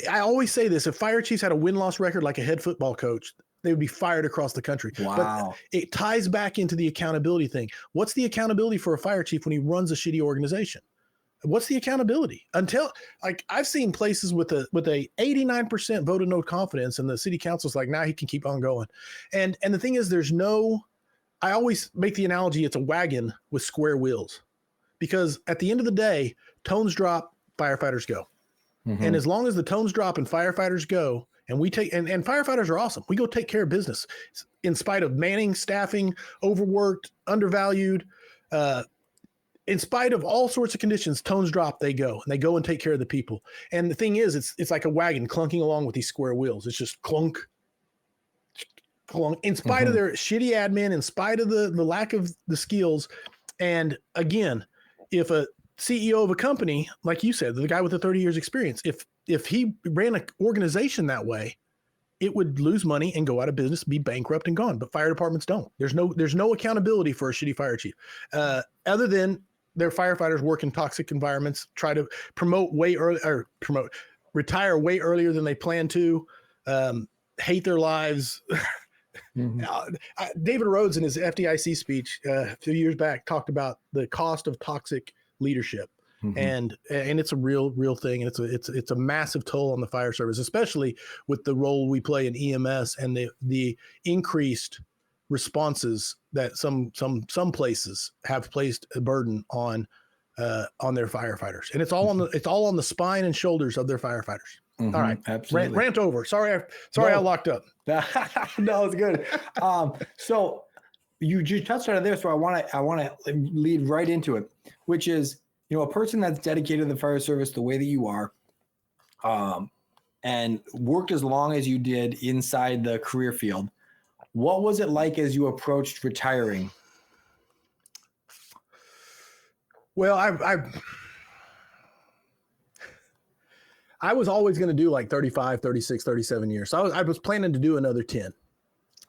I always say this, if fire chiefs had a win-loss record like a head football coach, they would be fired across the country. Wow. But it ties back into the accountability thing. What's the accountability for a fire chief when he runs a shitty organization? What's the accountability? Until, like, I've seen places with a 89% vote of no confidence, and the city council's like, nah, he can keep on going. And the thing is, I always make the analogy, it's a wagon with square wheels, because at the end of the day, tones drop, firefighters go. Mm-hmm. And as long as the tones drop and firefighters go, and we take, and firefighters are awesome. We go take care of business in spite of manning, staffing, overworked, undervalued, in spite of all sorts of conditions, tones drop, they go and take care of the people. And the thing is, it's like a wagon clunking along with these square wheels. It's just clunk, in spite of their shitty admin, in spite of the lack of the skills. And again, if a CEO of a company, like you said, the guy with the 30 years experience, if he ran an organization that way, it would lose money and go out of business, be bankrupt and gone. But fire departments don't. There's no accountability for a shitty fire chief, other than their firefighters work in toxic environments, try to retire way earlier than they plan to, hate their lives. David Rhodes in his FDIC speech a few years back talked about the cost of toxic leadership. And it's a real thing. And it's a massive toll on the fire service, especially with the role we play in EMS and the increased responses that some places have placed a burden on their firefighters. And it's all on the spine and shoulders of their firefighters. All right. Absolutely. Rant over. Sorry, I locked up. No, it's good. So you just touched on it there. So I want to lead right into it, which is, a person that's dedicated to the fire service the way that you are, and worked as long as you did inside the career field. What was it like as you approached retiring? Well, I was always going to do like 35, 36, 37 years. So I was planning to do another 10,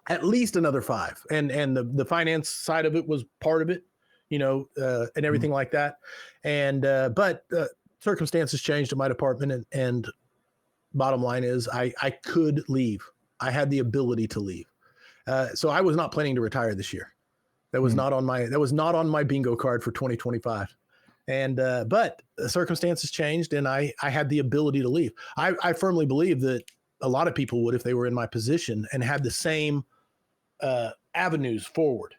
at least another 5. And the finance side of it was part of it, and everything like that. And, but circumstances changed at my department, and bottom line is I could leave. I had the ability to leave. So I was not planning to retire this year. That was not on my bingo card for 2025. And, but circumstances changed, and I had the ability to leave. I firmly believe that a lot of people would, if they were in my position and had the same avenues forward.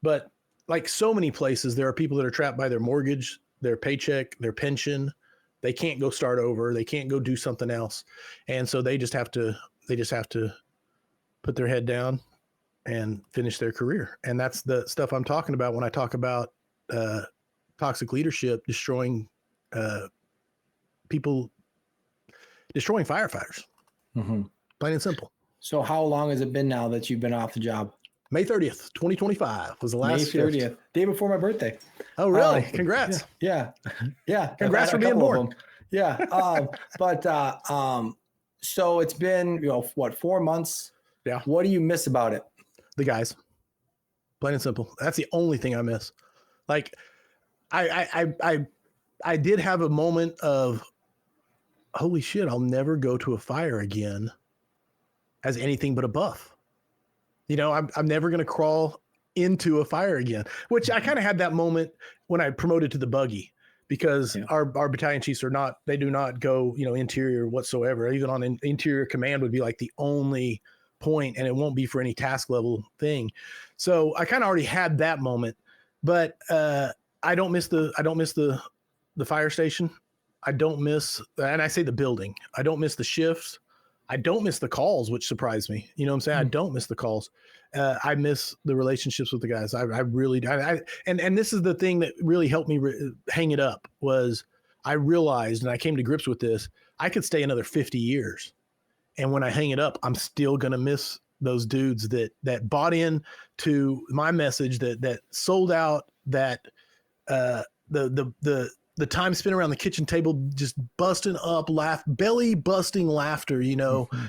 But like so many places, there are people that are trapped by their mortgage, their paycheck, their pension. They can't go start over. They can't go do something else. And so they just have to put their head down and finish their career. And that's the stuff I'm talking about when I talk about toxic leadership destroying people, destroying firefighters. Plain and simple. So how long has it been now that you've been off the job? May 30th, 2025 was the last May 30th, shift. Day before my birthday. Oh, really? Congrats. Yeah. Congrats for being born. Yeah. So it's been, 4 months? Yeah. What do you miss about it? The guys. Plain and simple. That's the only thing I miss. Like, I did have a moment of, holy shit, I'll never go to a fire again as anything but a buff. I'm never going to crawl into a fire again, which I kind of had that moment when I promoted to the buggy, because our battalion chiefs do not go, interior whatsoever. Even on an interior command would be like the only point, and it won't be for any task level thing. So I kind of already had that moment, but I don't miss the fire station. I don't miss, and I say the building. I don't miss the shifts. I don't miss the calls, which surprised me. You know what I'm saying? I don't miss the calls. I miss the relationships with the guys. I really, and this is the thing that really helped me hang it up, was I realized, and I came to grips with this, I could stay another 50 years. And when I hang it up, I'm still going to miss those dudes that bought in to my message, that sold out, that the time spent around the kitchen table, just busting up, belly busting laughter,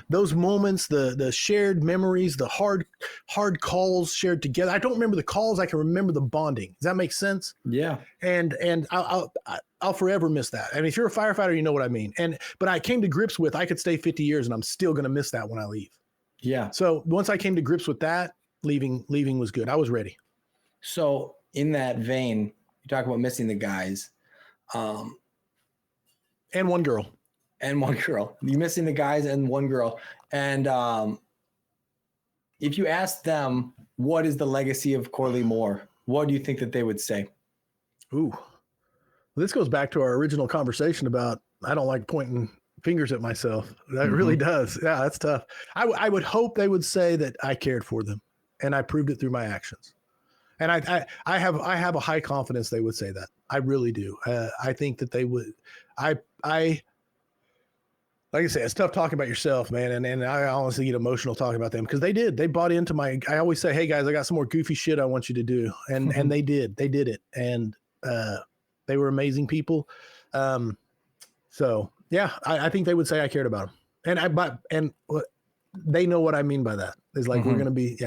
those moments, the shared memories, the hard calls shared together. I don't remember the calls. I can remember the bonding. Does that make sense? Yeah. And I'll forever miss that. I mean, if you're a firefighter, you know what I mean. But I came to grips with, I could stay 50 years and I'm still going to miss that when I leave. Yeah. So once I came to grips with that, leaving was good. I was ready. So in that vein, you talk about missing the guys. And one girl. You're missing the guys and one girl. And if you ask them, what is the legacy of Corley Moore, what do you think that they would say? Ooh, well, this goes back to our original conversation about, I don't like pointing fingers at myself. That really does. Yeah, that's tough. I would hope they would say that I cared for them, and I proved it through my actions. And I have a high confidence they would say that. I really do. I think that they would. I like I say, it's tough talking about yourself, man. And I honestly get emotional talking about them, because they did. They bought into my. I always say, hey guys, I got some more goofy shit I want you to do, and they did. They did it, and they were amazing people. So yeah, I think they would say I cared about them, and they know what I mean by that. It's like, we're going to be,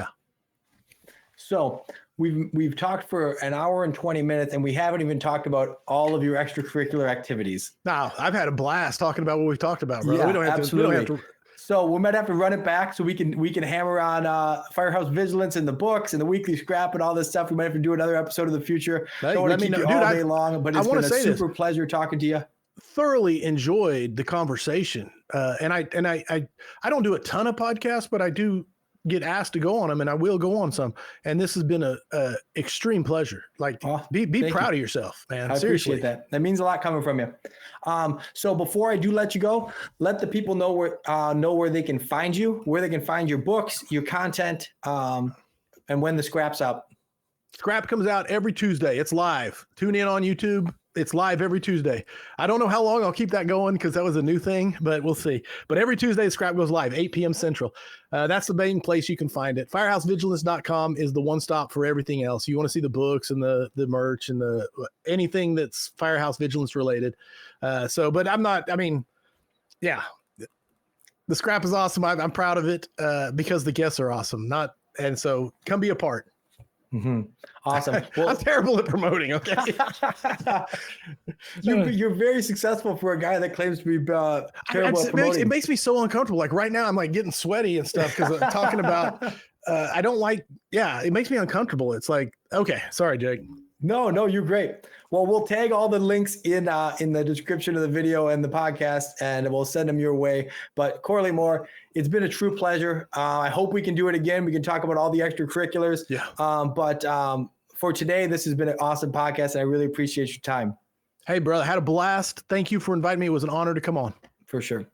So we've talked for an hour and 20 minutes, and we haven't even talked about all of your extracurricular activities. No, I've had a blast talking about what we've talked about, bro. Yeah, we don't have absolutely. to. So we might have to run it back so we can hammer on Firehouse Vigilance and the books and the weekly scrap and all this stuff. We might have to do another episode in the future. Hey, don't want to keep you all day long, but it's been a super pleasure talking to you. Thoroughly enjoyed the conversation, and I don't do a ton of podcasts, but I do get asked to go on them, and I will go on some. And this has been a extreme pleasure. Like, be proud of yourself, man. I appreciate that. That means a lot coming from you. So before I do let you go, let the people know where they can find you, where they can find your books, your content, and when the scrap's up. Scrap comes out every Tuesday. It's live. Tune in on YouTube. It's live every Tuesday. I don't know how long I'll keep that going because that was a new thing, but we'll see. But every Tuesday, Scrap goes live, 8 p.m. Central. That's the main place you can find it. Firehousevigilance.com is the one stop for everything else. You want to see the books and the merch and anything that's Firehouse Vigilance related. But I'm not, the Scrap is awesome. I'm proud of it because the guests are awesome. And so come be a part. Mm-hmm. Awesome. Well, I'm terrible at promoting. Okay. You're very successful for a guy that claims to be terrible at promoting. It makes me so uncomfortable. Like right now I'm like getting sweaty and stuff because I'm talking about, I don't like, it makes me uncomfortable. It's like, okay, sorry, Jake. No, you're great. Well, we'll tag all the links in the description of the video and the podcast, and we'll send them your way. But Corley Moore, it's been a true pleasure. I hope we can do it again. We can talk about all the extracurriculars. Yeah. But for today, this has been an awesome podcast, and I really appreciate your time. Hey, brother, had a blast. Thank you for inviting me. It was an honor to come on. For sure.